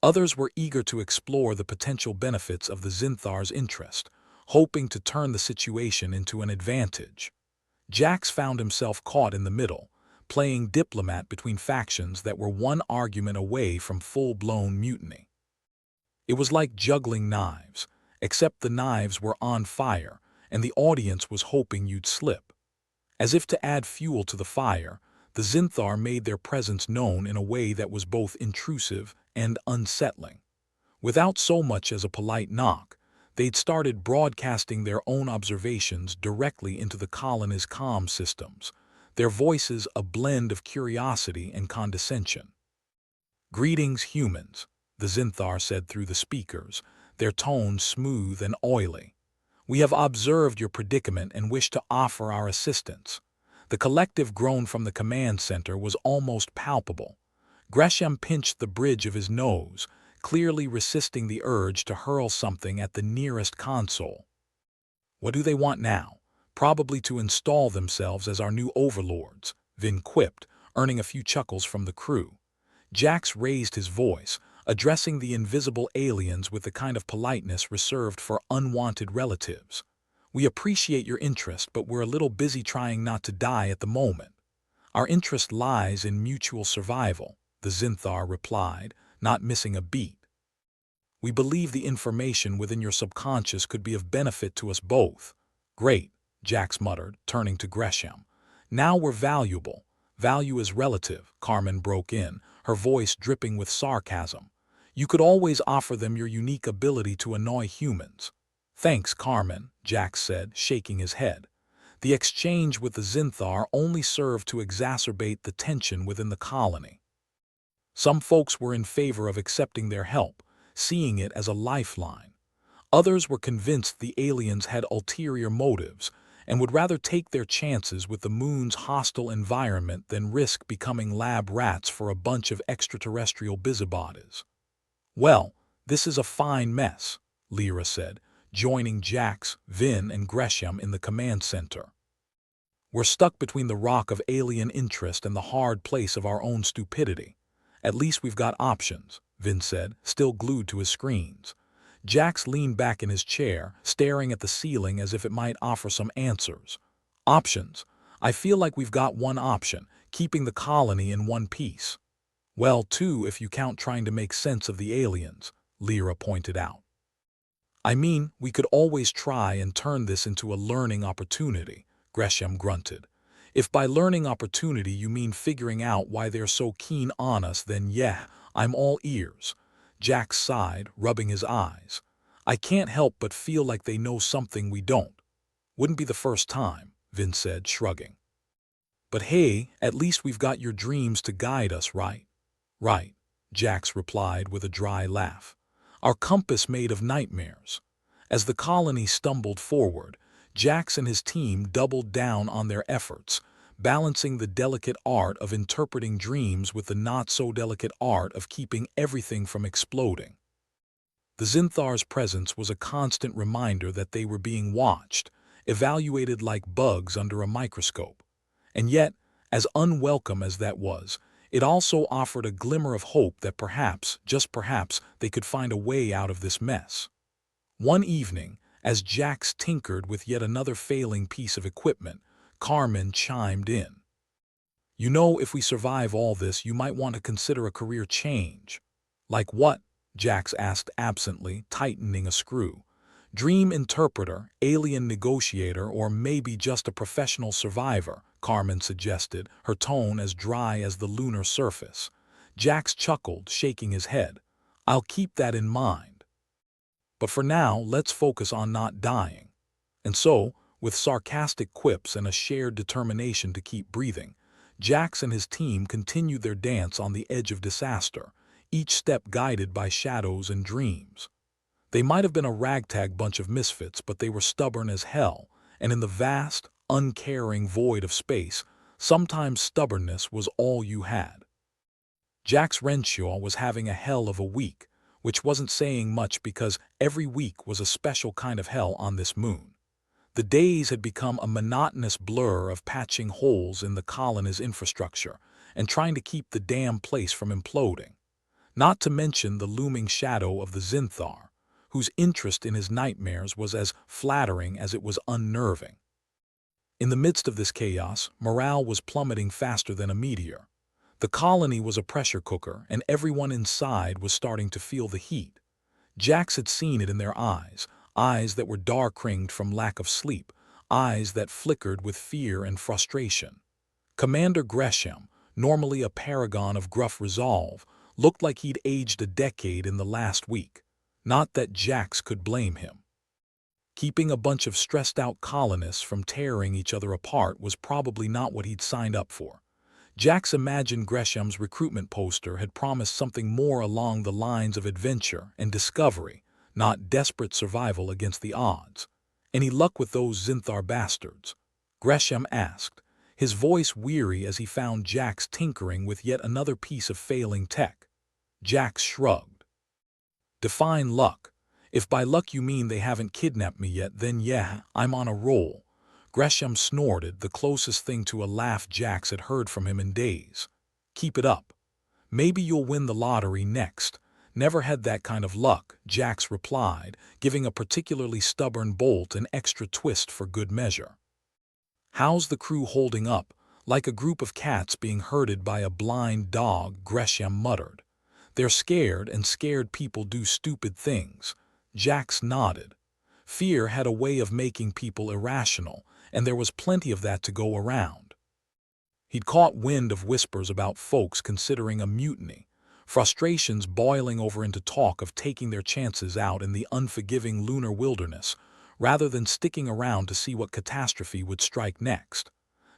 Others were eager to explore the potential benefits of the Zinthar's interest, hoping to turn the situation into an advantage. Jax found himself caught in the middle, playing diplomat between factions that were one argument away from full-blown mutiny. It was like juggling knives, except the knives were on fire, and the audience was hoping you'd slip. As if to add fuel to the fire, the Zinthar made their presence known in a way that was both intrusive and unsettling. Without so much as a polite knock, they'd started broadcasting their own observations directly into the colony's comm systems, their voices a blend of curiosity and condescension. "Greetings, humans," the Zinthar said through the speakers, their tones smooth and oily. "We have observed your predicament and wish to offer our assistance." The collective groan from the command center was almost palpable. Gresham pinched the bridge of his nose, clearly resisting the urge to hurl something at the nearest console. "What do they want now? Probably to install themselves as our new overlords," Vin quipped, earning a few chuckles from the crew. Jax raised his voice, addressing the invisible aliens with the kind of politeness reserved for unwanted relatives. "We appreciate your interest, but we're a little busy trying not to die at the moment." "Our interest lies in mutual survival," the Zinthar replied, not missing a beat. "We believe the information within your subconscious could be of benefit to us both." "Great," Jax muttered, turning to Gresham. "Now we're valuable." "Value is relative," Carmen broke in, her voice dripping with sarcasm. "You could always offer them your unique ability to annoy humans." "Thanks, Carmen," Jax said, shaking his head. The exchange with the Zinthar only served to exacerbate the tension within the colony. Some folks were in favor of accepting their help, seeing it as a lifeline. Others were convinced the aliens had ulterior motives and would rather take their chances with the moon's hostile environment than risk becoming lab rats for a bunch of extraterrestrial busybodies. "Well, this is a fine mess," Lyra said, joining Jax, Vin, and Gresham in the command center. "We're stuck between the rock of alien interest and the hard place of our own stupidity. At least we've got options," Vin said, still glued to his screens. Jax leaned back in his chair, staring at the ceiling as if it might offer some answers. "Options? I feel like we've got one option, keeping the colony in one piece." "Well, two if you count trying to make sense of the aliens," Lyra pointed out. "I mean, we could always try and turn this into a learning opportunity," Gresham grunted. "If by learning opportunity you mean figuring out why they're so keen on us, then yeah, I'm all ears." Jack sighed, rubbing his eyes. "I can't help but feel like they know something we don't." "Wouldn't be the first time," Vin said, shrugging. "But hey, at least we've got your dreams to guide us, right?" "Right." Jax replied with a dry laugh. Our compass made of nightmares. As the colony stumbled forward, Jax and his team doubled down on their efforts, balancing the delicate art of interpreting dreams with the not-so-delicate art of keeping everything from exploding. The Xinthar's presence was a constant reminder that they were being watched, evaluated like bugs under a microscope. And yet, as unwelcome as that was, it also offered a glimmer of hope that perhaps, just perhaps, they could find a way out of this mess. One evening, as Jax tinkered with yet another failing piece of equipment, Carmen chimed in. You know, if we survive all this, you might want to consider a career change. Like what? Jax asked absently, tightening a screw. Dream interpreter, alien negotiator, or maybe just a professional survivor, Carmen suggested, her tone as dry as the lunar surface. Jax chuckled, shaking his head. I'll keep that in mind. But for now, let's focus on not dying. And so, with sarcastic quips and a shared determination to keep breathing, Jax and his team continued their dance on the edge of disaster, each step guided by shadows and dreams. They might have been a ragtag bunch of misfits, but they were stubborn as hell, and in the vast, uncaring void of space, sometimes stubbornness was all you had. Jax Renshaw was having a hell of a week, which wasn't saying much because every week was a special kind of hell on this moon. The days had become a monotonous blur of patching holes in the colony's infrastructure and trying to keep the damn place from imploding. Not to mention the looming shadow of the Xinthar, whose interest in his nightmares was as flattering as it was unnerving. In the midst of this chaos, morale was plummeting faster than a meteor. The colony was a pressure cooker, and everyone inside was starting to feel the heat. Jax had seen it in their eyes, eyes that were dark-ringed from lack of sleep, eyes that flickered with fear and frustration. Commander Gresham, normally a paragon of gruff resolve, looked like he'd aged a decade in the last week. Not that Jax could blame him. Keeping a bunch of stressed-out colonists from tearing each other apart was probably not what he'd signed up for. Jax imagined Gresham's recruitment poster had promised something more along the lines of adventure and discovery, not desperate survival against the odds. Any luck with those Xinthar bastards? Gresham asked, his voice weary as he found Jax tinkering with yet another piece of failing tech. Jax shrugged. Define luck. If by luck you mean they haven't kidnapped me yet, then yeah, I'm on a roll. Gresham snorted, the closest thing to a laugh Jax had heard from him in days. Keep it up. Maybe you'll win the lottery next. Never had that kind of luck, Jax replied, giving a particularly stubborn bolt an extra twist for good measure. How's the crew holding up? Like a group of cats being herded by a blind dog, Gresham muttered. They're scared, and scared people do stupid things. Jax nodded. Fear had a way of making people irrational, and there was plenty of that to go around. He'd caught wind of whispers about folks considering a mutiny, frustrations boiling over into talk of taking their chances out in the unforgiving lunar wilderness, rather than sticking around to see what catastrophe would strike next.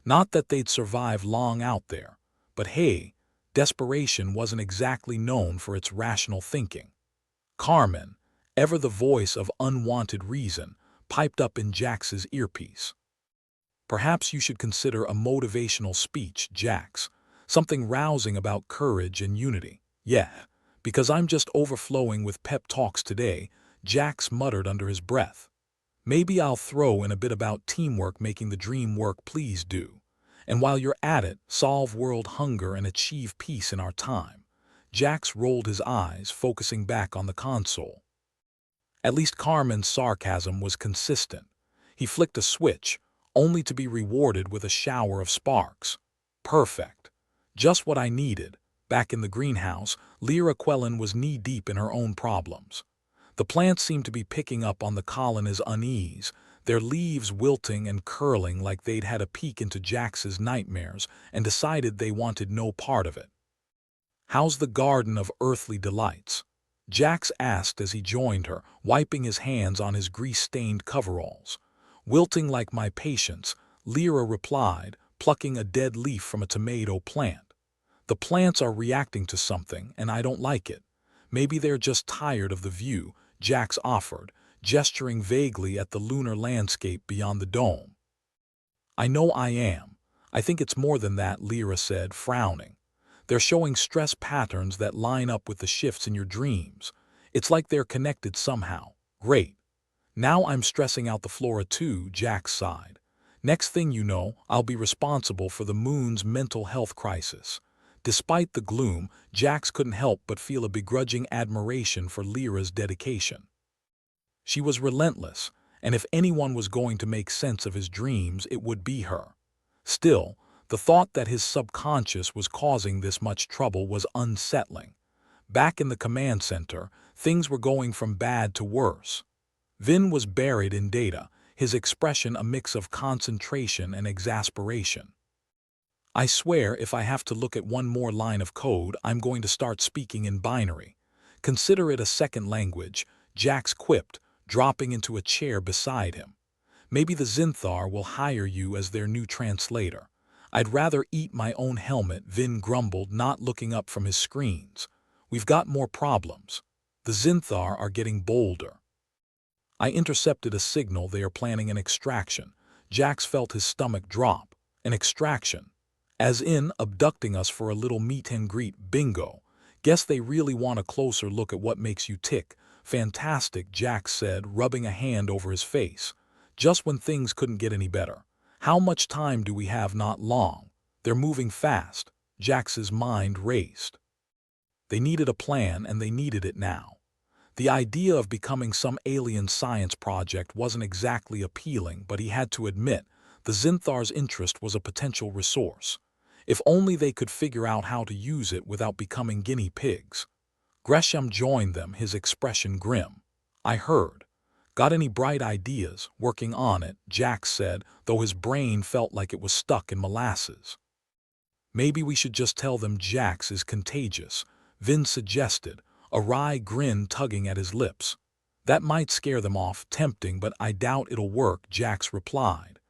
Not that they'd survive long out there, but hey, desperation wasn't exactly known for its rational thinking. Carmen, ever the voice of unwanted reason, piped up in Jax's earpiece. Perhaps you should consider a motivational speech, Jax. Something rousing about courage and unity. Yeah, because I'm just overflowing with pep talks today, Jax muttered under his breath. Maybe I'll throw in a bit about teamwork making the dream work, please do. And while you're at it, solve world hunger and achieve peace in our time. Jax rolled his eyes, focusing back on the console. At least Carmen's sarcasm was consistent. He flicked a switch, only to be rewarded with a shower of sparks. Perfect. Just what I needed. Back in the greenhouse, Lyra Quellen was knee-deep in her own problems. The plants seemed to be picking up on the colony's unease, their leaves wilting and curling like they'd had a peek into Jax's nightmares and decided they wanted no part of it. How's the garden of earthly delights? Jax asked as he joined her, wiping his hands on his grease-stained coveralls. Wilting like my patience, Lyra replied, plucking a dead leaf from a tomato plant. The plants are reacting to something, and I don't like it. Maybe they're just tired of the view, Jax offered, gesturing vaguely at the lunar landscape beyond the dome. I know I am. I think it's more than that, Lyra said, frowning. They're showing stress patterns that line up with the shifts in your dreams. It's like they're connected somehow. Great. Now I'm stressing out the flora too, Jax sighed. Next thing you know, I'll be responsible for the moon's mental health crisis. Despite the gloom, Jax couldn't help but feel a begrudging admiration for Lyra's dedication. She was relentless, and if anyone was going to make sense of his dreams, it would be her. Still, the thought that his subconscious was causing this much trouble was unsettling. Back in the command center, things were going from bad to worse. Vin was buried in data, his expression a mix of concentration and exasperation. I swear if I have to look at one more line of code, I'm going to start speaking in binary. Consider it a second language, Jax quipped, dropping into a chair beside him. Maybe the Zinthar will hire you as their new translator. I'd rather eat my own helmet, Vin grumbled, not looking up from his screens. We've got more problems. The Zinthar are getting bolder. I intercepted a signal they are planning an extraction. Jax felt his stomach drop. An extraction. As in, abducting us for a little meet and greet, bingo. Guess they really want a closer look at what makes you tick. Fantastic, Jax said, rubbing a hand over his face. Just when things couldn't get any better. How much time do we have? Not long. They're moving fast. Jax's mind raced. They needed a plan, and they needed it now. The idea of becoming some alien science project wasn't exactly appealing, but he had to admit the Zinthar's interest was a potential resource. If only they could figure out how to use it without becoming guinea pigs. Gresham joined them, his expression grim. I heard. Got any bright ideas? Working on it, Jax said, though his brain felt like it was stuck in molasses. Maybe we should just tell them Jax is contagious, Vin suggested, a wry grin tugging at his lips. That might scare them off, tempting, but I doubt it'll work, Jax replied.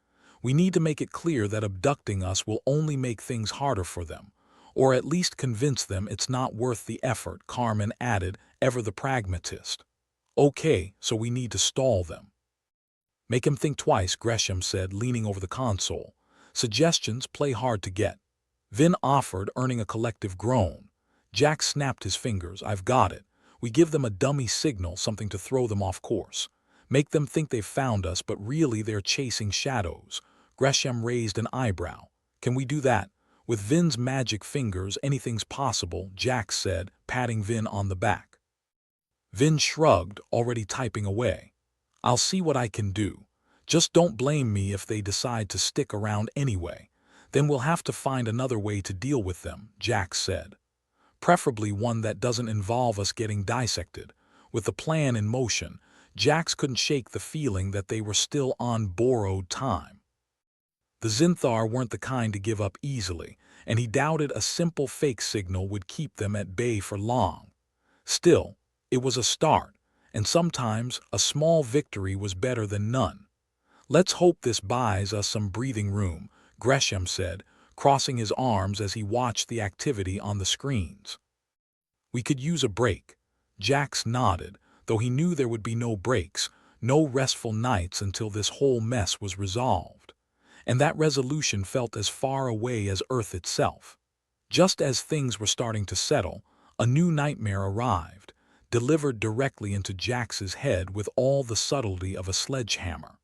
We need to make it clear that abducting us will only make things harder for them, or at least convince them it's not worth the effort, Carmen added, ever the pragmatist. Okay, so we need to stall them. Make him think twice, Gresham said, leaning over the console. Suggestions play hard to get. Vin offered, earning a collective groan. Jack snapped his fingers. I've got it. We give them a dummy signal, something to throw them off course. Make them think they've found us, but really they're chasing shadows. Gresham raised an eyebrow. Can we do that? With Vin's magic fingers, anything's possible, Jack said, patting Vin on the back. Vin shrugged, already typing away. I'll see what I can do. Just don't blame me if they decide to stick around anyway. Then we'll have to find another way to deal with them, Jack said. Preferably one that doesn't involve us getting dissected. With the plan in motion, Jax couldn't shake the feeling that they were still on borrowed time. The Zinthar weren't the kind to give up easily, and he doubted a simple fake signal would keep them at bay for long. Still, it was a start, and sometimes a small victory was better than none. Let's hope this buys us some breathing room, Gresham said, crossing his arms as he watched the activity on the screens. We could use a break. Jax nodded, though he knew there would be no breaks, no restful nights until this whole mess was resolved. And that resolution felt as far away as Earth itself. Just as things were starting to settle, a new nightmare arrived, delivered directly into Jax's head with all the subtlety of a sledgehammer.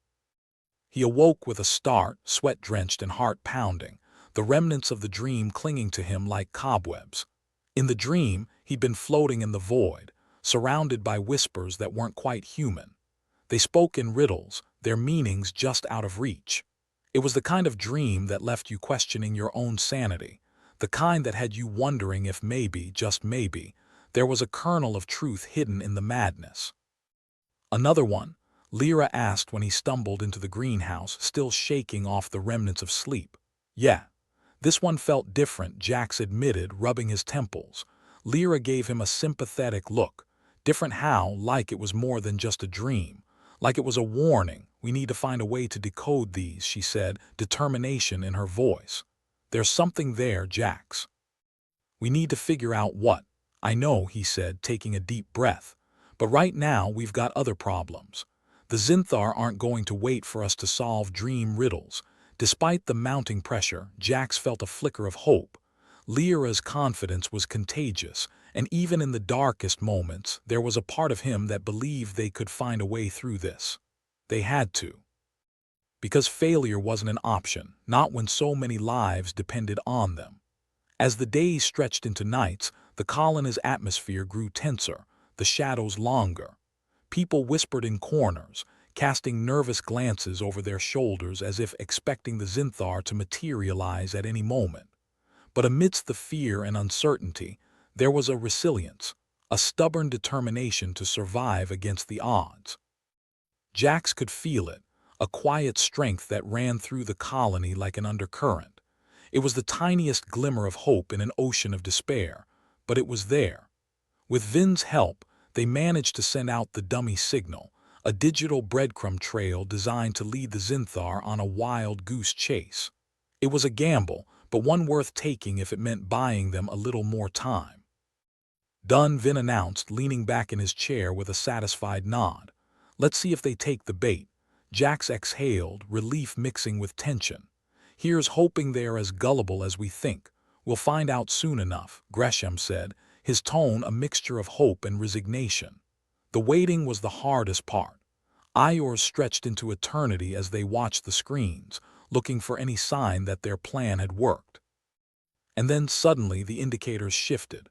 He awoke with a start, sweat-drenched and heart-pounding, the remnants of the dream clinging to him like cobwebs. In the dream, he'd been floating in the void, surrounded by whispers that weren't quite human. They spoke in riddles, their meanings just out of reach. It was the kind of dream that left you questioning your own sanity, the kind that had you wondering if maybe, just maybe, there was a kernel of truth hidden in the madness. Another one? Lyra asked when he stumbled into the greenhouse, still shaking off the remnants of sleep. Yeah. This one felt different, Jax admitted, rubbing his temples. Lyra gave him a sympathetic look. Different how? Like it was more than just a dream. Like it was a warning. We need to find a way to decode these, she said, determination in her voice. There's something there, Jax. We need to figure out what. I know, he said, taking a deep breath. But right now we've got other problems. The Zinthar aren't going to wait for us to solve dream riddles. Despite the mounting pressure, Jax felt a flicker of hope. Lyra's confidence was contagious, and even in the darkest moments, there was a part of him that believed they could find a way through this. They had to. Because failure wasn't an option, not when so many lives depended on them. As the days stretched into nights, the colony's atmosphere grew tenser, the shadows longer. People whispered in corners, casting nervous glances over their shoulders as if expecting the Zinthar to materialize at any moment. But amidst the fear and uncertainty, there was a resilience, a stubborn determination to survive against the odds. Jax could feel it, a quiet strength that ran through the colony like an undercurrent. It was the tiniest glimmer of hope in an ocean of despair, but it was there. With Vin's help, they managed to send out the dummy signal, a digital breadcrumb trail designed to lead the Zinthar on a wild goose chase. It was a gamble, but one worth taking if it meant buying them a little more time. Done, Vin announced, leaning back in his chair with a satisfied nod. Let's see if they take the bait. Jax exhaled, relief mixing with tension. Here's hoping they're as gullible as we think. We'll find out soon enough, Gresham said, his tone a mixture of hope and resignation. The waiting was the hardest part. Eyes stretched into eternity as they watched the screens, looking for any sign that their plan had worked. And then suddenly the indicators shifted.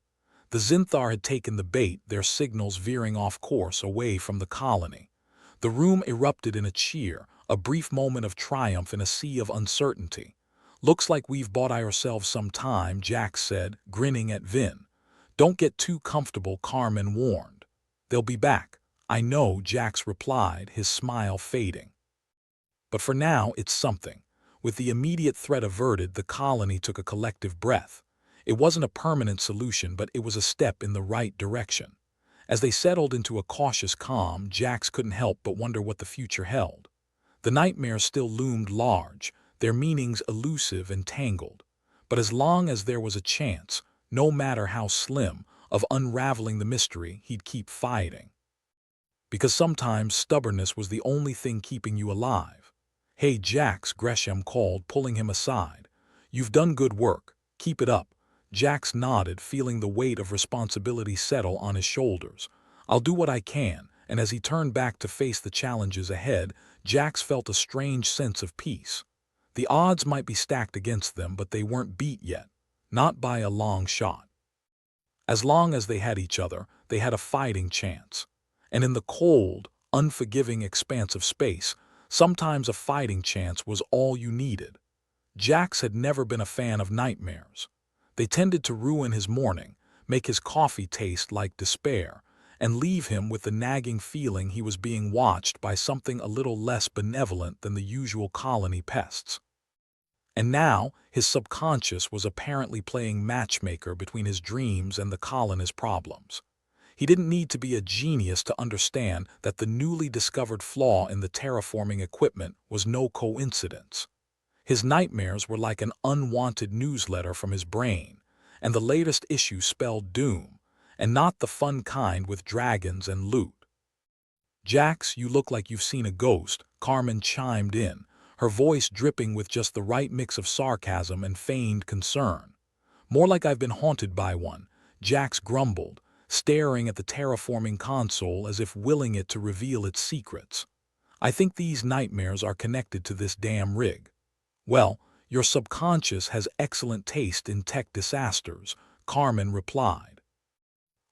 The Zinthar had taken the bait, their signals veering off course away from the colony. The room erupted in a cheer, a brief moment of triumph in a sea of uncertainty. Looks like we've bought ourselves some time, Jax said, grinning at Vin. Don't get too comfortable, Carmen warned. They'll be back. I know, Jax replied, his smile fading. But for now, it's something. With the immediate threat averted, the colony took a collective breath. It wasn't a permanent solution, but it was a step in the right direction. As they settled into a cautious calm, Jax couldn't help but wonder what the future held. The nightmares still loomed large, their meanings elusive and tangled. But as long as there was a chance, no matter how slim, of unraveling the mystery, he'd keep fighting. Because sometimes stubbornness was the only thing keeping you alive. Hey Jax, Gresham called, pulling him aside. You've done good work. Keep it up. Jax nodded, feeling the weight of responsibility settle on his shoulders. I'll do what I can, and as he turned back to face the challenges ahead, Jax felt a strange sense of peace. The odds might be stacked against them, but they weren't beat yet. Not by a long shot. As long as they had each other, they had a fighting chance. And in the cold, unforgiving expanse of space, sometimes a fighting chance was all you needed. Jax had never been a fan of nightmares. They tended to ruin his morning, make his coffee taste like despair, and leave him with the nagging feeling he was being watched by something a little less benevolent than the usual colony pests. And now, his subconscious was apparently playing matchmaker between his dreams and the colony's problems. He didn't need to be a genius to understand that the newly discovered flaw in the terraforming equipment was no coincidence. His nightmares were like an unwanted newsletter from his brain, and the latest issue spelled doom, and not the fun kind with dragons and loot. Jax, you look like you've seen a ghost, Carmen chimed in, her voice dripping with just the right mix of sarcasm and feigned concern. More like I've been haunted by one, Jax grumbled, staring at the terraforming console as if willing it to reveal its secrets. I think these nightmares are connected to this damn rig. Well, your subconscious has excellent taste in tech disasters, Carmen replied.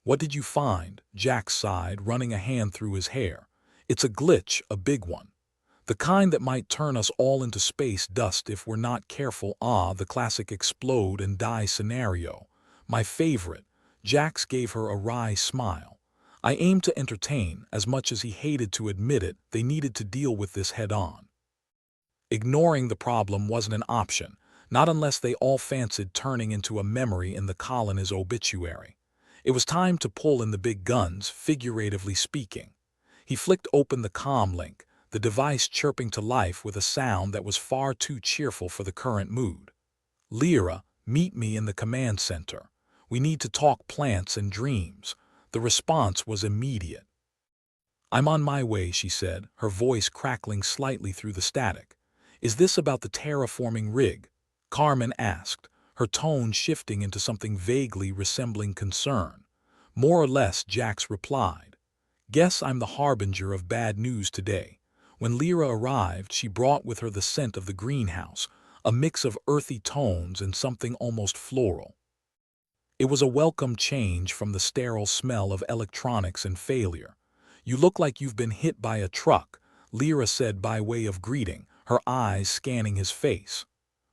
What did you find? Jax sighed, running a hand through his hair. It's a glitch, a big one. The kind that might turn us all into space dust if we're not careful. The classic explode and die scenario. My favorite. Jax gave her a wry smile. I aimed to entertain, as much as he hated to admit it, they needed to deal with this head-on. Ignoring the problem wasn't an option, not unless they all fancied turning into a memory in the colony's obituary. It was time to pull in the big guns, figuratively speaking. He flicked open the comm link, the device chirping to life with a sound that was far too cheerful for the current mood. Lyra, meet me in the command center. We need to talk plants and dreams." The response was immediate. "I'm on my way," she said, her voice crackling slightly through the static. "Is this about the terraforming rig?" Carmen asked, her tone shifting into something vaguely resembling concern. "More or less," Jax replied. "Guess I'm the harbinger of bad news today." When Lyra arrived, she brought with her the scent of the greenhouse, a mix of earthy tones and something almost floral. It was a welcome change from the sterile smell of electronics and failure. "You look like you've been hit by a truck," Lyra said by way of greeting, her eyes scanning his face.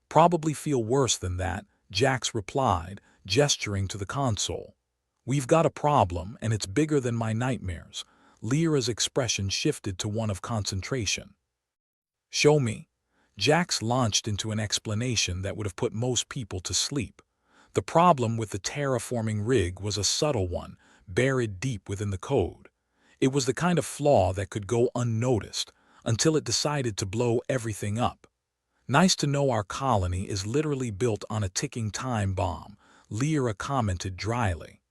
"Probably feel worse than that," Jax replied, gesturing to the console. "We've got a problem, and it's bigger than my nightmares." Lyra's expression shifted to one of concentration. "Show me." Jax launched into an explanation that would have put most people to sleep. The problem with the terraforming rig was a subtle one, buried deep within the code. It was the kind of flaw that could go unnoticed until it decided to blow everything up. "Nice to know our colony is literally built on a ticking time bomb," Lyra commented dryly.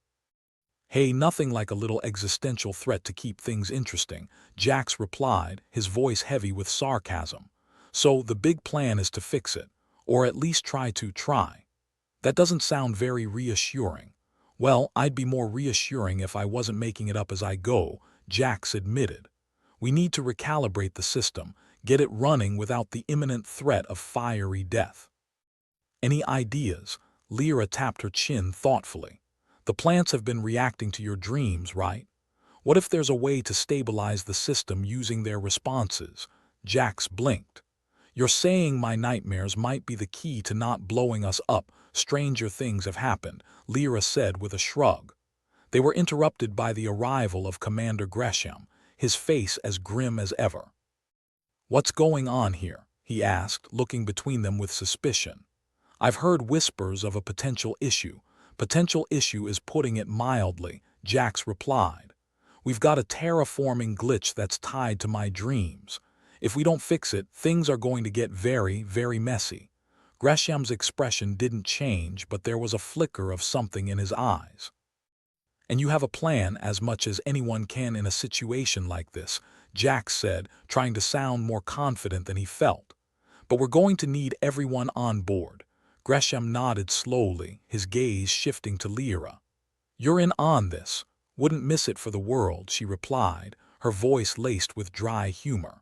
"Hey, nothing like a little existential threat to keep things interesting," Jax replied, his voice heavy with sarcasm. "So the big plan is to fix it, or at least try. That doesn't sound very reassuring." "Well, I'd be more reassuring if I wasn't making it up as I go," Jax admitted. "We need to recalibrate the system, get it running without the imminent threat of fiery death." "Any ideas?" Lyra tapped her chin thoughtfully. "The plants have been reacting to your dreams, right? What if there's a way to stabilize the system using their responses?" Jax blinked. "You're saying my nightmares might be the key to not blowing us up. Stranger things have happened," Lyra said with a shrug. They were interrupted by the arrival of Commander Gresham, his face as grim as ever. "What's going on here?" he asked, looking between them with suspicion. "I've heard whispers of a potential issue." "Potential issue is putting it mildly," Jax replied. "We've got a terraforming glitch that's tied to my dreams. If we don't fix it, things are going to get very, very messy." Gresham's expression didn't change, but there was a flicker of something in his eyes. "And you have a plan, as much as anyone can in a situation like this," Jax said, trying to sound more confident than he felt. "But we're going to need everyone on board." Gresham nodded slowly, his gaze shifting to Lyra. "You're in on this." "Wouldn't miss it for the world," she replied, her voice laced with dry humor.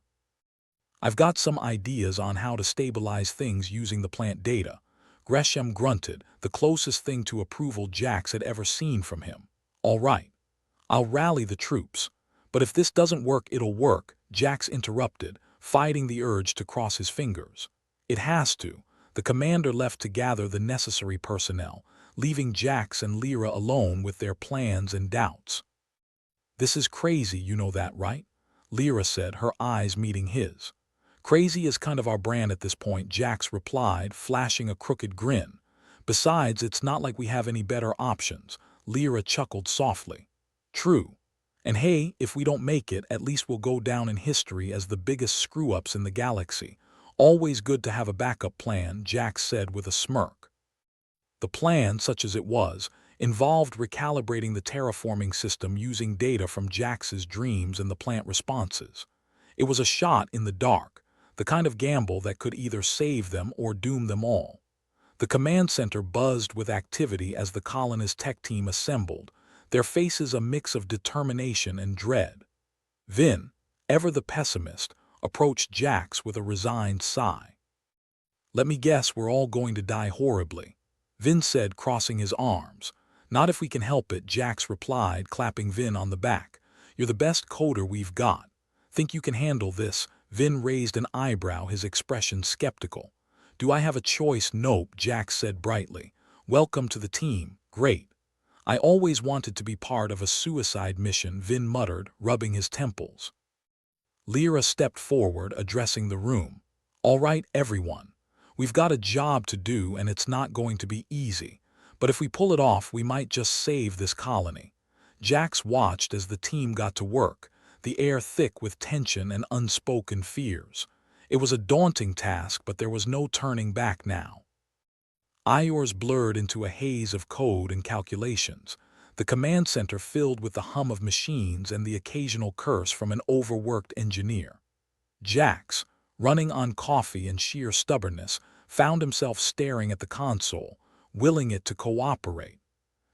"I've got some ideas on how to stabilize things using the plant data." Gresham grunted, the closest thing to approval Jax had ever seen from him. "All right. I'll rally the troops. But if this doesn't work, it'll work," Jax interrupted, fighting the urge to cross his fingers. "It has to." The commander left to gather the necessary personnel, leaving Jax and Lyra alone with their plans and doubts. "This is crazy, you know that, right?" Lyra said, her eyes meeting his. "Crazy is kind of our brand at this point," Jax replied, flashing a crooked grin. "Besides, it's not like we have any better options." Lyra chuckled softly. "True. And hey, if we don't make it, at least we'll go down in history as the biggest screw-ups in the galaxy." "Always good to have a backup plan," Jax said with a smirk. The plan, such as it was, involved recalibrating the terraforming system using data from Jax's dreams and the plant responses. It was a shot in the dark, the kind of gamble that could either save them or doom them all. The command center buzzed with activity as the colonist tech team assembled, their faces a mix of determination and dread. Vin, ever the pessimist, approached Jax with a resigned sigh. "Let me guess, we're all going to die horribly," Vin said, crossing his arms. "Not if we can help it," Jax replied, clapping Vin on the back. "You're the best coder we've got. Think you can handle this?" Vin raised an eyebrow, his expression skeptical. "Do I have a choice?" "Nope," Jax said brightly. "Welcome to the team. Great." "I always wanted to be part of a suicide mission," Vin muttered, rubbing his temples. Lyra stepped forward, addressing the room. "All right, everyone. We've got a job to do, and it's not going to be easy. But if we pull it off, we might just save this colony." Jax watched as the team got to work, the air thick with tension and unspoken fears. It was a daunting task, but there was no turning back now. Iors blurred into a haze of code and calculations, the command center filled with the hum of machines and the occasional curse from an overworked engineer. Jax, running on coffee and sheer stubbornness, found himself staring at the console, willing it to cooperate.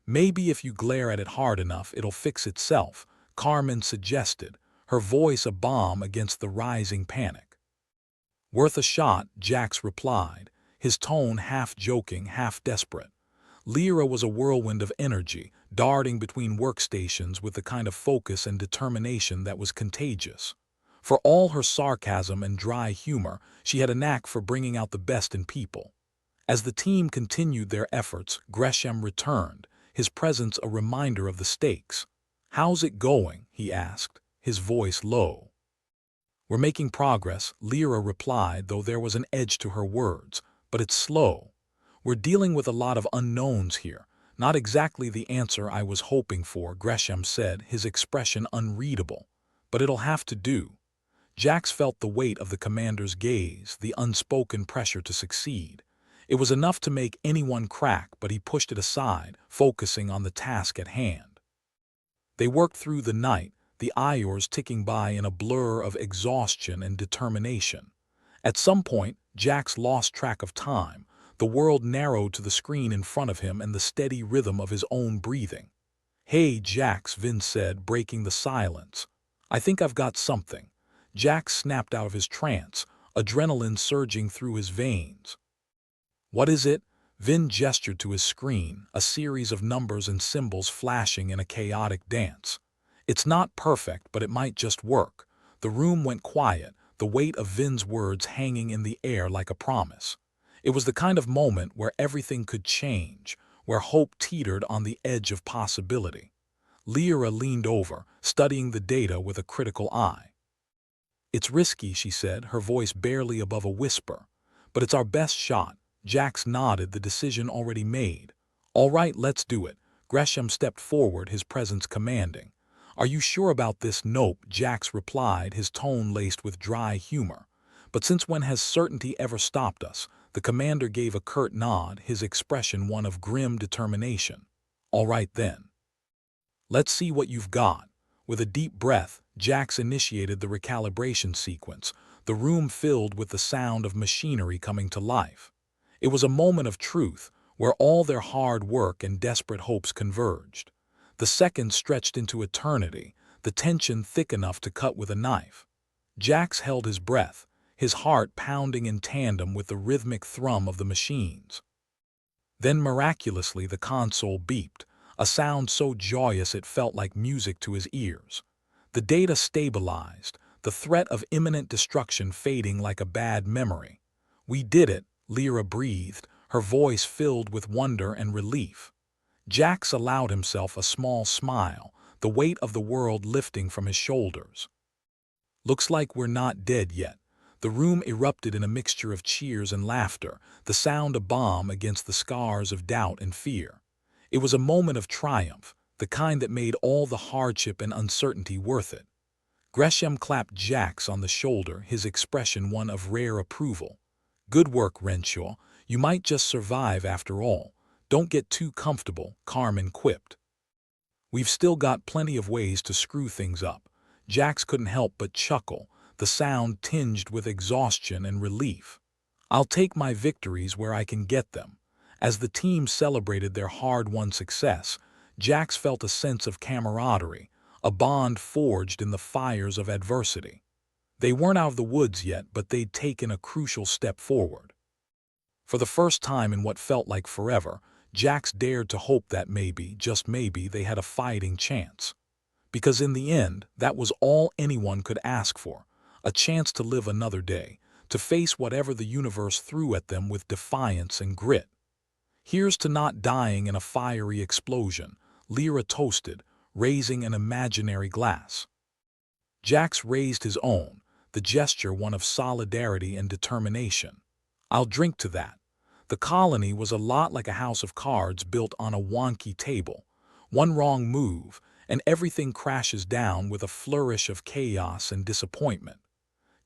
Maybe if you glare at it hard enough, it'll fix itself, Carmen suggested, her voice a bomb against the rising panic. Worth a shot, Jax replied, his tone half joking, half desperate. Lyra was a whirlwind of energy, darting between workstations with the kind of focus and determination that was contagious. For all her sarcasm and dry humor, she had a knack for bringing out the best in people. As the team continued their efforts, Gresham returned, his presence a reminder of the stakes. "How's it going?" he asked, his voice low. "We're making progress," Lyra replied, though there was an edge to her words, "but it's slow. We're dealing with a lot of unknowns here. Not exactly the answer I was hoping for," Gresham said, his expression unreadable. "But it'll have to do." Jax felt the weight of the commander's gaze, the unspoken pressure to succeed. It was enough to make anyone crack, but he pushed it aside, focusing on the task at hand. They worked through the night, the Iors ticking by in a blur of exhaustion and determination. At some point, Jax lost track of time. The world narrowed to the screen in front of him and the steady rhythm of his own breathing. "Hey, Jax," Vin said, breaking the silence. "I think I've got something." Jax snapped out of his trance, adrenaline surging through his veins. "What is it?" Vin gestured to his screen, a series of numbers and symbols flashing in a chaotic dance. "It's not perfect, but it might just work." The room went quiet, the weight of Vin's words hanging in the air like a promise. It was the kind of moment where everything could change, where hope teetered on the edge of possibility. Lyra leaned over, studying the data with a critical eye. "It's risky," she said, her voice barely above a whisper. "But it's our best shot." Jax nodded, the decision already made. "All right, let's do it." Gresham stepped forward, his presence commanding. "Are you sure about this?" "Nope," Jax replied, his tone laced with dry humor. "But since when has certainty ever stopped us?" The commander gave a curt nod, his expression one of grim determination. "All right then. Let's see what you've got." With a deep breath, Jax initiated the recalibration sequence, the room filled with the sound of machinery coming to life. It was a moment of truth, where all their hard work and desperate hopes converged. The seconds stretched into eternity, the tension thick enough to cut with a knife. Jax held his breath, his heart pounding in tandem with the rhythmic thrum of the machines. Then miraculously the console beeped, a sound so joyous it felt like music to his ears. The data stabilized, the threat of imminent destruction fading like a bad memory. "We did it," Lyra breathed, her voice filled with wonder and relief. Jax allowed himself a small smile, the weight of the world lifting from his shoulders. "Looks like we're not dead yet." The room erupted in a mixture of cheers and laughter, the sound a balm against the scars of doubt and fear. It was a moment of triumph, the kind that made all the hardship and uncertainty worth it. Gresham clapped Jax on the shoulder, his expression one of rare approval. "Good work, Renshaw. You might just survive after all. Don't get too comfortable," Carmen quipped. "We've still got plenty of ways to screw things up." Jax couldn't help but chuckle, the sound tinged with exhaustion and relief. "I'll take my victories where I can get them." As the team celebrated their hard-won success, Jax felt a sense of camaraderie, a bond forged in the fires of adversity. They weren't out of the woods yet, but they'd taken a crucial step forward. For the first time in what felt like forever, Jax dared to hope that maybe, just maybe, they had a fighting chance. Because in the end, that was all anyone could ask for, a chance to live another day, to face whatever the universe threw at them with defiance and grit. "Here's to not dying in a fiery explosion," Lyra toasted, raising an imaginary glass. Jax raised his own, the gesture one of solidarity and determination. "I'll drink to that." The colony was a lot like a house of cards built on a wonky table. One wrong move, and everything crashes down with a flourish of chaos and disappointment.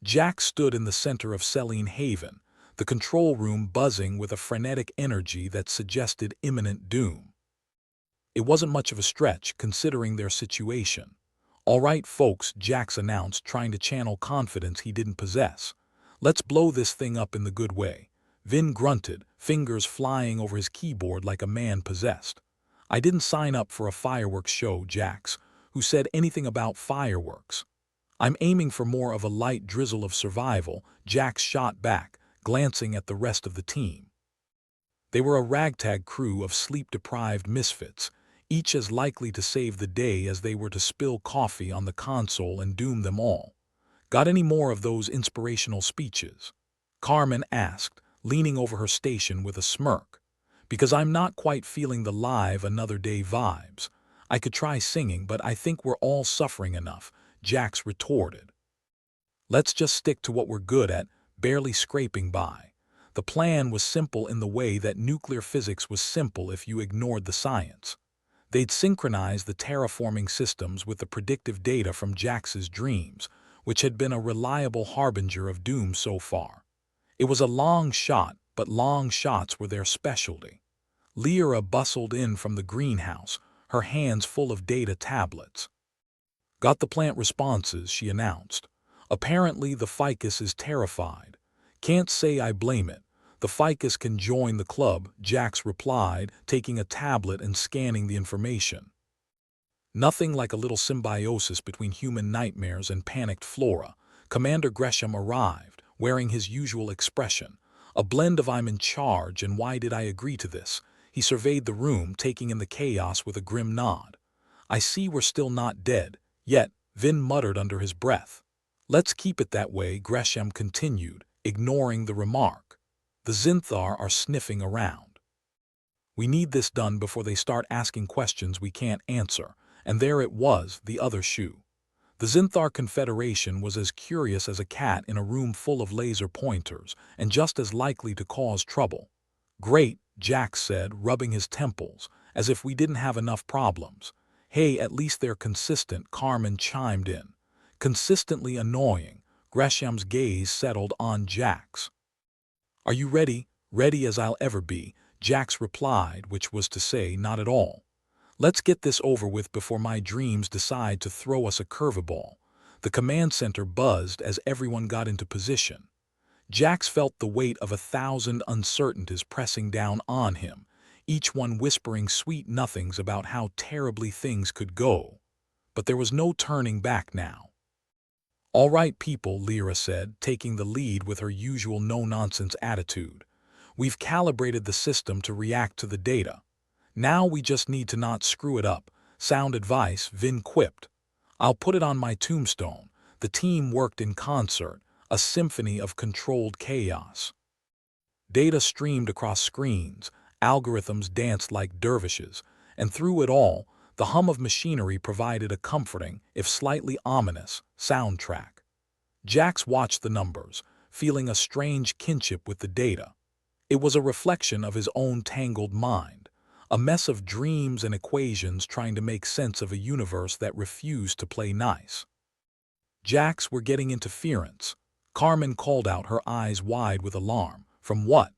Jack stood in the center of Selene Haven, the control room buzzing with a frenetic energy that suggested imminent doom. It wasn't much of a stretch, considering their situation. "All right, folks," Jax announced, trying to channel confidence he didn't possess. "Let's blow this thing up in the good way." Vin grunted, fingers flying over his keyboard like a man possessed. "I didn't sign up for a fireworks show, Jax. Who said anything about fireworks?" "I'm aiming for more of a light drizzle of survival," Jax shot back, glancing at the rest of the team. They were a ragtag crew of sleep-deprived misfits, each as likely to save the day as they were to spill coffee on the console and doom them all. "Got any more of those inspirational speeches?" Carmen asked, leaning over her station with a smirk. "Because I'm not quite feeling the live another day vibes. I could try singing, but I think we're all suffering enough," Jax retorted. "Let's just stick to what we're good at, barely scraping by." The plan was simple in the way that nuclear physics was simple if you ignored the science. They'd synchronize the terraforming systems with the predictive data from Jax's dreams, which had been a reliable harbinger of doom so far. It was a long shot, but long shots were their specialty. Lyra bustled in from the greenhouse, her hands full of data tablets. "Got the plant responses," she announced. "Apparently the ficus is terrified. Can't say I blame it. The ficus can join the club," Jax replied, taking a tablet and scanning the information. Nothing like a little symbiosis between human nightmares and panicked flora. Commander Gresham arrived, wearing his usual expression, a blend of "I'm in charge and why did I agree to this." He surveyed the room, taking in the chaos with a grim nod. "I see we're still not dead yet," Vin muttered under his breath. "Let's keep it that way," Gresham continued, ignoring the remark. "The Zinthar are sniffing around. We need this done before they start asking questions we can't answer." And there it was, the other shoe. The Zinthar Confederation was as curious as a cat in a room full of laser pointers, and just as likely to cause trouble. "Great," Jax said, rubbing his temples, "as if we didn't have enough problems." "Hey, at least they're consistent," Carmen chimed in. "Consistently annoying." Gresham's gaze settled on Jax. "Are you ready?" "Ready as I'll ever be," Jax replied, which was to say, not at all. "Let's get this over with before my dreams decide to throw us a curveball." The command center buzzed as everyone got into position. Jax felt the weight of 1,000 uncertainties pressing down on him, each one whispering sweet nothings about how terribly things could go. But there was no turning back now. "All right, people," Lyra said, taking the lead with her usual no-nonsense attitude. "We've calibrated the system to react to the data. Now we just need to not screw it up." "Sound advice," Vin quipped. "I'll put it on my tombstone." The team worked in concert, a symphony of controlled chaos. Data streamed across screens, algorithms danced like dervishes, and through it all, the hum of machinery provided a comforting, if slightly ominous, soundtrack. Jax watched the numbers, feeling a strange kinship with the data. It was a reflection of his own tangled mind. A mess of dreams and equations trying to make sense of a universe that refused to play nice. "Jax, we're getting interference." Carmen called out, her eyes wide with alarm. "From what?"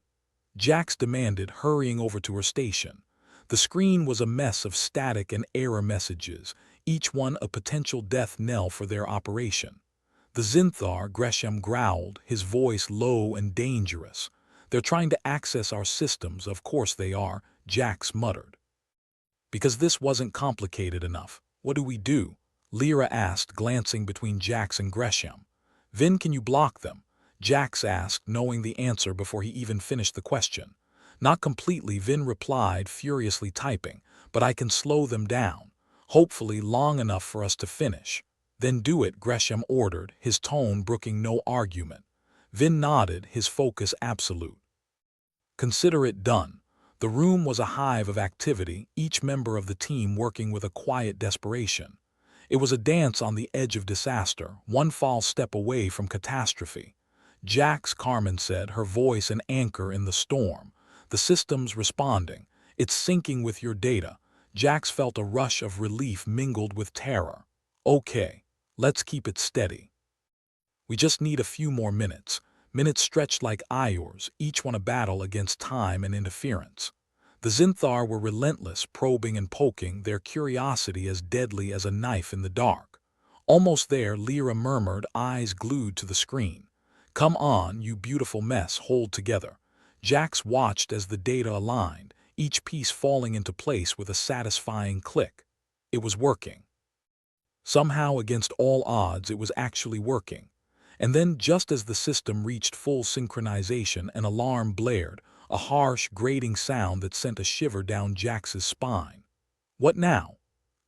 Jax demanded, hurrying over to her station. The screen was a mess of static and error messages, each one a potential death knell for their operation. "The Zinthar," Gresham growled, his voice low and dangerous. "They're trying to access our systems." "Of course they are," Jax muttered. "Because this wasn't complicated enough. What do we do?" Lyra asked, glancing between Jax and Gresham. "Vin, can you block them?" Jax asked, knowing the answer before he even finished the question. "Not completely," Vin replied, furiously typing, "but I can slow them down. Hopefully long enough for us to finish." "Then do it," Gresham ordered, his tone brooking no argument. Vin nodded, his focus absolute. "Consider it done." The room was a hive of activity, each member of the team working with a quiet desperation. It was a dance on the edge of disaster, one false step away from catastrophe. "Jax," Carmen said, her voice an anchor in the storm. "The system's responding. It's syncing with your data." Jax felt a rush of relief mingled with terror. "Okay, let's keep it steady. We just need a few more minutes." Minutes stretched like hours, each one a battle against time and interference. The Zinthar were relentless, probing and poking, their curiosity as deadly as a knife in the dark. Almost there, Lyra murmured, eyes glued to the screen. "Come on, you beautiful mess, hold together." Jax watched as the data aligned, each piece falling into place with a satisfying click. It was working. Somehow, against all odds, it was actually working. And then, just as the system reached full synchronization, an alarm blared, a harsh, grating sound that sent a shiver down Jax's spine. "What now?"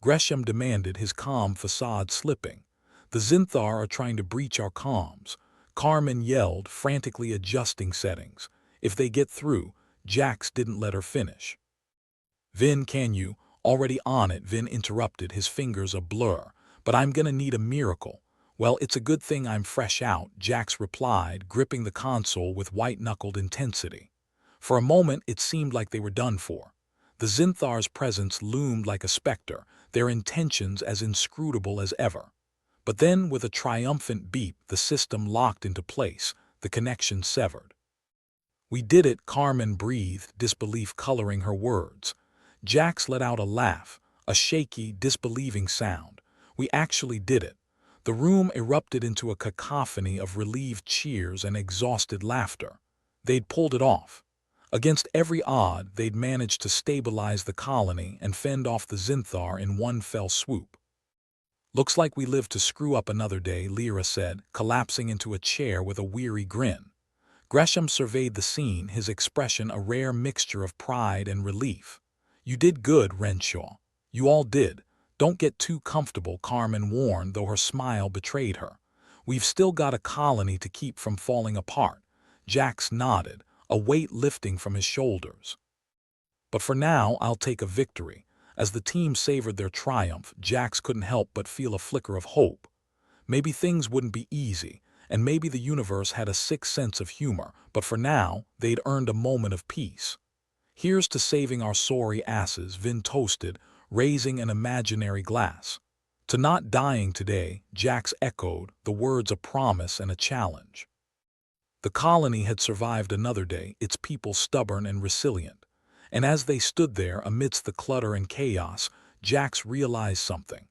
Gresham demanded, his calm facade slipping. "The Zinthar are trying to breach our comms." Carmen yelled, frantically adjusting settings. "If they get through." Jax didn't let her finish. "Vin, can you—" "Already on it," Vin interrupted, his fingers a blur. "But I'm gonna need a miracle." "Well, it's a good thing I'm fresh out," Jax replied, gripping the console with white-knuckled intensity. For a moment, it seemed like they were done for. The Zinthar's presence loomed like a specter, their intentions as inscrutable as ever. But then, with a triumphant beep, the system locked into place, the connection severed. "We did it," Carmen breathed, disbelief coloring her words. Jax let out a laugh, a shaky, disbelieving sound. "We actually did it." The room erupted into a cacophony of relieved cheers and exhausted laughter. They'd pulled it off. Against every odd, they'd managed to stabilize the colony and fend off the Zinthar in one fell swoop. "Looks like we lived to screw up another day," Lyra said, collapsing into a chair with a weary grin. Gresham surveyed the scene, his expression a rare mixture of pride and relief. "You did good, Renshaw. You all did. Don't get too comfortable," Carmen warned, though her smile betrayed her. "We've still got a colony to keep from falling apart." Jax nodded, a weight lifting from his shoulders. "But for now, I'll take a victory." As the team savored their triumph, Jax couldn't help but feel a flicker of hope. Maybe things wouldn't be easy, and maybe the universe had a sick sense of humor, but for now, they'd earned a moment of peace. "Here's to saving our sorry asses," Vin toasted, raising an imaginary glass. "To not dying today," Jax echoed, the words a promise and a challenge. The colony had survived another day, its people stubborn and resilient. And as they stood there amidst the clutter and chaos, Jax realized something.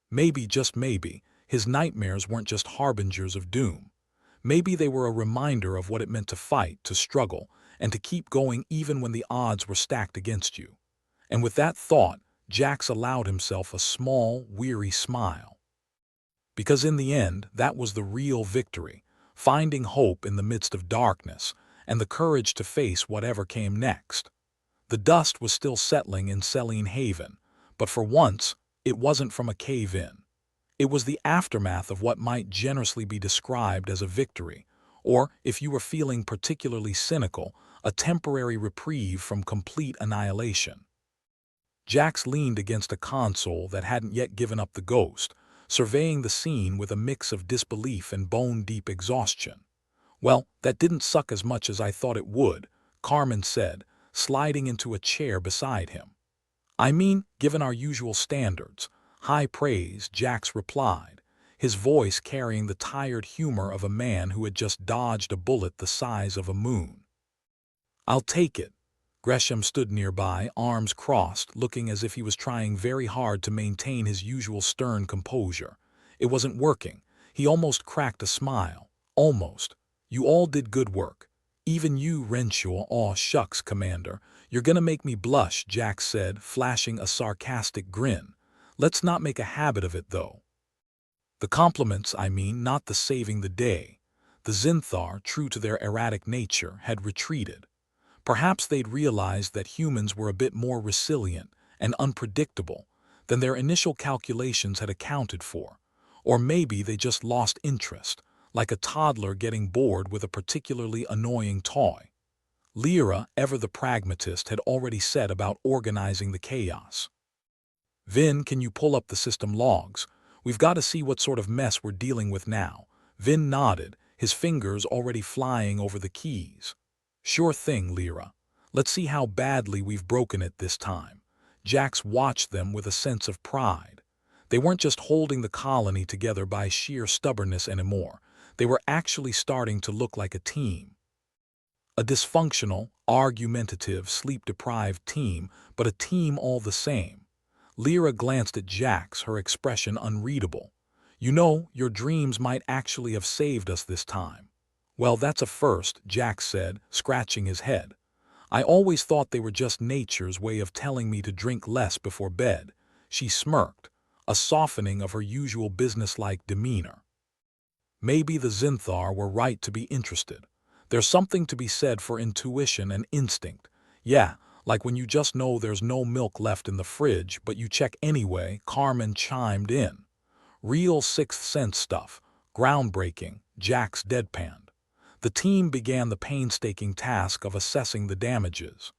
Maybe, just maybe, his nightmares weren't just harbingers of doom. Maybe they were a reminder of what it meant to fight, to struggle, and to keep going even when the odds were stacked against you. And with that thought, Jax allowed himself a small, weary smile. Because in the end, that was the real victory, finding hope in the midst of darkness, and the courage to face whatever came next. The dust was still settling in Selene Haven, but for once, it wasn't from a cave-in. It was the aftermath of what might generously be described as a victory, or, if you were feeling particularly cynical, a temporary reprieve from complete annihilation. Jax leaned against a console that hadn't yet given up the ghost, surveying the scene with a mix of disbelief and bone-deep exhaustion. "Well, that didn't suck as much as I thought it would," Carmen said, sliding into a chair beside him. "I mean, given our usual standards." "High praise," Jax replied, his voice carrying the tired humor of a man who had just dodged a bullet the size of a moon. "I'll take it." Gresham stood nearby, arms crossed, looking as if he was trying very hard to maintain his usual stern composure. It wasn't working. He almost cracked a smile. "Almost. You all did good work. Even you, Renshaw." "Aw, shucks, Commander. You're gonna make me blush," Jax said, flashing a sarcastic grin. "Let's not make a habit of it, though." "The compliments, I mean, not the saving the day." The Zinthar, true to their erratic nature, had retreated. Perhaps they'd realized that humans were a bit more resilient and unpredictable than their initial calculations had accounted for. Or maybe they just lost interest, like a toddler getting bored with a particularly annoying toy. Lyra, ever the pragmatist, had already set about organizing the chaos. "Vin, can you pull up the system logs? We've got to see what sort of mess we're dealing with now." Vin nodded, his fingers already flying over the keys. "Sure thing, Lyra. Let's see how badly we've broken it this time." Jax watched them with a sense of pride. They weren't just holding the colony together by sheer stubbornness anymore. They were actually starting to look like a team. A dysfunctional, argumentative, sleep-deprived team, but a team all the same. Lyra glanced at Jax, her expression unreadable. You know, your dreams might actually have saved us this time. Well, that's a first, Jax said, scratching his head. I always thought they were just nature's way of telling me to drink less before bed. She smirked, a softening of her usual businesslike demeanor. Maybe the Zinthar were right to be interested. There's something to be said for intuition and instinct. Yeah, like when you just know there's no milk left in the fridge, but you check anyway, Carmen chimed in. Real sixth sense stuff. Groundbreaking, Jax deadpanned. The team began the painstaking task of assessing the damages.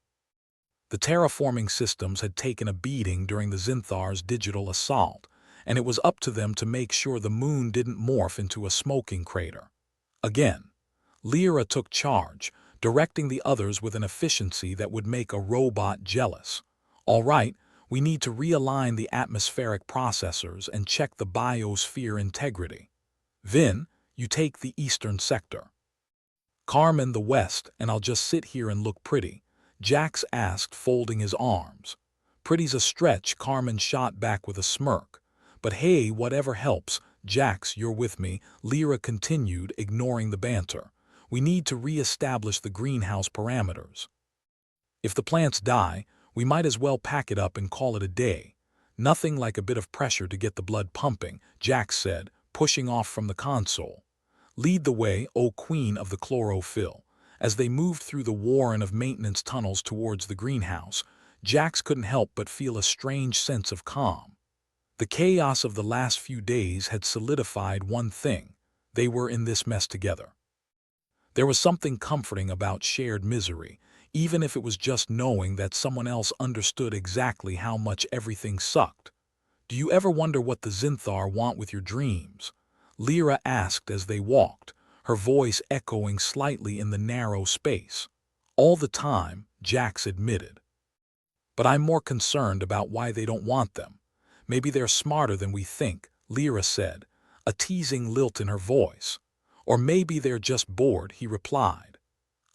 The terraforming systems had taken a beating during the Zinthar's digital assault, and it was up to them to make sure the moon didn't morph into a smoking crater. Again, Lyra took charge, directing the others with an efficiency that would make a robot jealous. All right, we need to realign the atmospheric processors and check the biosphere integrity. Vin, you take the eastern sector. Carmen the west, and I'll just sit here and look pretty, Jax asked, folding his arms. Pretty's a stretch, Carmen shot back with a smirk. But hey, whatever helps, Jax, you're with me, Lyra continued, ignoring the banter. We need to re-establish the greenhouse parameters. If the plants die, we might as well pack it up and call it a day. Nothing like a bit of pressure to get the blood pumping, Jax said, pushing off from the console. Lead the way, O queen of the chlorophyll. As they moved through the warren of maintenance tunnels towards the greenhouse, Jax couldn't help but feel a strange sense of calm. The chaos of the last few days had solidified one thing: they were in this mess together. There was something comforting about shared misery, even if it was just knowing that someone else understood exactly how much everything sucked. Do you ever wonder what the Zinthar want with your dreams? Lyra asked as they walked, her voice echoing slightly in the narrow space. All the time, Jax admitted. But I'm more concerned about why they don't want them. Maybe they're smarter than we think, Lyra said, a teasing lilt in her voice. Or maybe they're just bored, he replied.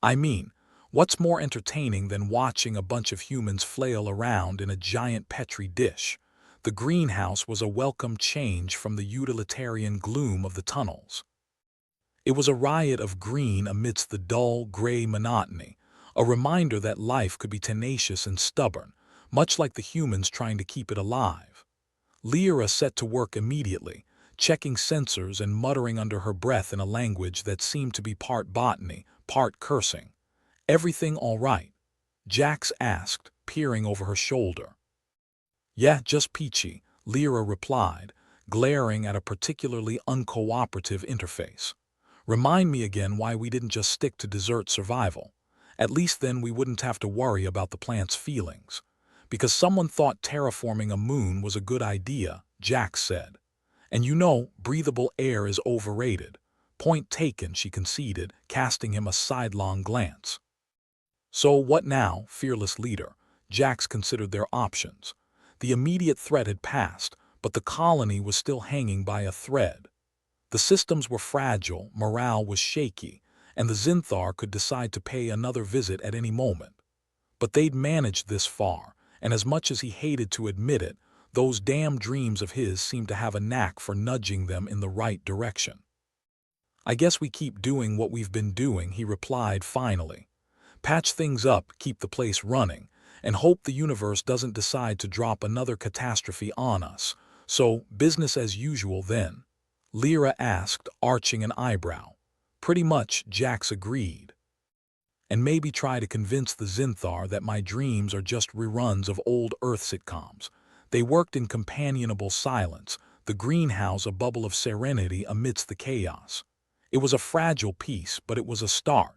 I mean, what's more entertaining than watching a bunch of humans flail around in a giant Petri dish? The greenhouse was a welcome change from the utilitarian gloom of the tunnels. It was a riot of green amidst the dull, gray monotony, a reminder that life could be tenacious and stubborn, much like the humans trying to keep it alive. Lyra set to work immediately, checking sensors and muttering under her breath in a language that seemed to be part botany, part cursing. Everything all right? Jax asked, peering over her shoulder. Yeah, just peachy, Lyra replied, glaring at a particularly uncooperative interface. Remind me again why we didn't just stick to desert survival. At least then we wouldn't have to worry about the plant's feelings. Because someone thought terraforming a moon was a good idea, Jax said. And you know, breathable air is overrated. Point taken, she conceded, casting him a sidelong glance. So what now, fearless leader? Jax considered their options. The immediate threat had passed, but the colony was still hanging by a thread. The systems were fragile, morale was shaky, and the Zinthar could decide to pay another visit at any moment. But they'd managed this far, and as much as he hated to admit it, those damn dreams of his seemed to have a knack for nudging them in the right direction. I guess we keep doing what we've been doing, he replied finally. Patch things up, keep the place running, and hope the universe doesn't decide to drop another catastrophe on us. So, business as usual then? Lyra asked, arching an eyebrow. Pretty much, Jax agreed. And maybe try to convince the Zinthar that my dreams are just reruns of old Earth sitcoms. They worked in companionable silence, the greenhouse a bubble of serenity amidst the chaos. It was a fragile piece, but it was a start.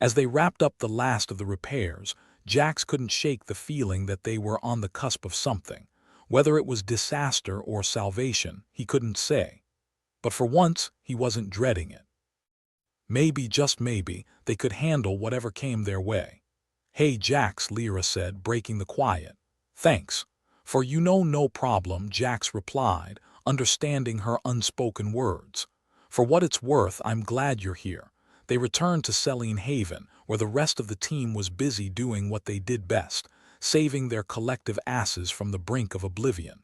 As they wrapped up the last of the repairs, Jax couldn't shake the feeling that they were on the cusp of something. Whether it was disaster or salvation, he couldn't say. But for once, he wasn't dreading it. Maybe, just maybe, they could handle whatever came their way. Hey Jax, Lyra said, breaking the quiet. Thanks. For you know, no problem, Jax replied, understanding her unspoken words. For what it's worth, I'm glad you're here. They returned to Selene Haven, where the rest of the team was busy doing what they did best, saving their collective asses from the brink of oblivion.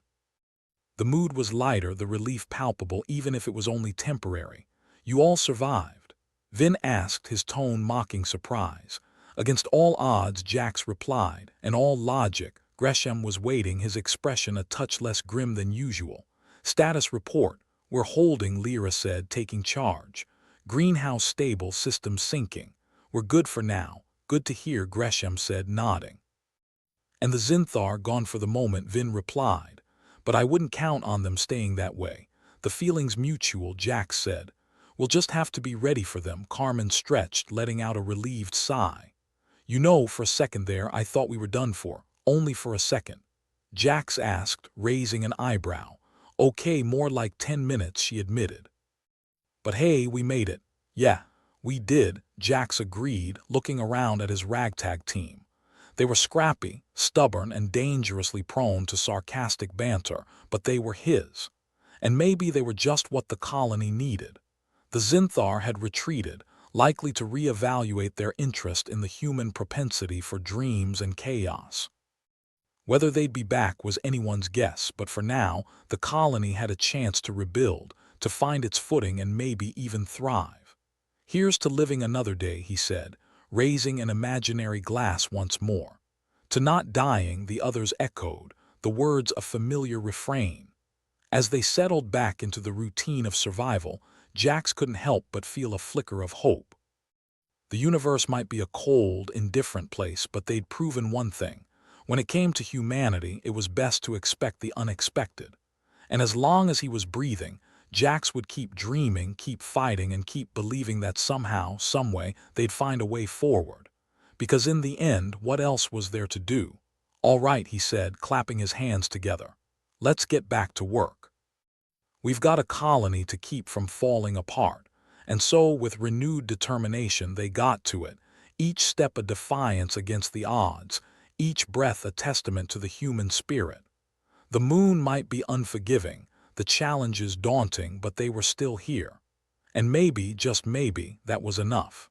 The mood was lighter, the relief palpable, even if it was only temporary. You all survived? Vin asked, his tone mocking surprise. Against all odds, Jax replied, and all logic. Gresham was waiting, his expression a touch less grim than usual. Status report. We're holding, Lyra said, taking charge. Greenhouse stable, system syncing. We're good for now. Good to hear, Gresham said, nodding. And the Zinthar gone for the moment, Vin replied. But I wouldn't count on them staying that way. The feeling's mutual, Jax said. We'll just have to be ready for them, Carmen stretched, letting out a relieved sigh. You know, for a second there, I thought we were done for. Only for a second. Jax asked, raising an eyebrow. Okay, more like 10 minutes, she admitted. But hey, we made it. Yeah, we did, Jax agreed, looking around at his ragtag team. They were scrappy, stubborn, and dangerously prone to sarcastic banter, but they were his. And maybe they were just what the colony needed. The Zinthar had retreated, likely to reevaluate their interest in the human propensity for dreams and chaos. Whether they'd be back was anyone's guess, but for now, the colony had a chance to rebuild, to find its footing and maybe even thrive. Here's to living another day, he said, raising an imaginary glass once more. To not dying, the others echoed, the words a familiar refrain. As they settled back into the routine of survival, Jax couldn't help but feel a flicker of hope. The universe might be a cold, indifferent place, but they'd proven one thing. When it came to humanity, it was best to expect the unexpected. And as long as he was breathing, Jax would keep dreaming, keep fighting, and keep believing that somehow, someway, they'd find a way forward. Because in the end, what else was there to do? All right, he said, clapping his hands together. Let's get back to work. We've got a colony to keep from falling apart. And so, with renewed determination, they got to it, each step a defiance against the odds, each breath a testament to the human spirit. The moon might be unforgiving, the challenges daunting, but they were still here. And maybe, just maybe, that was enough.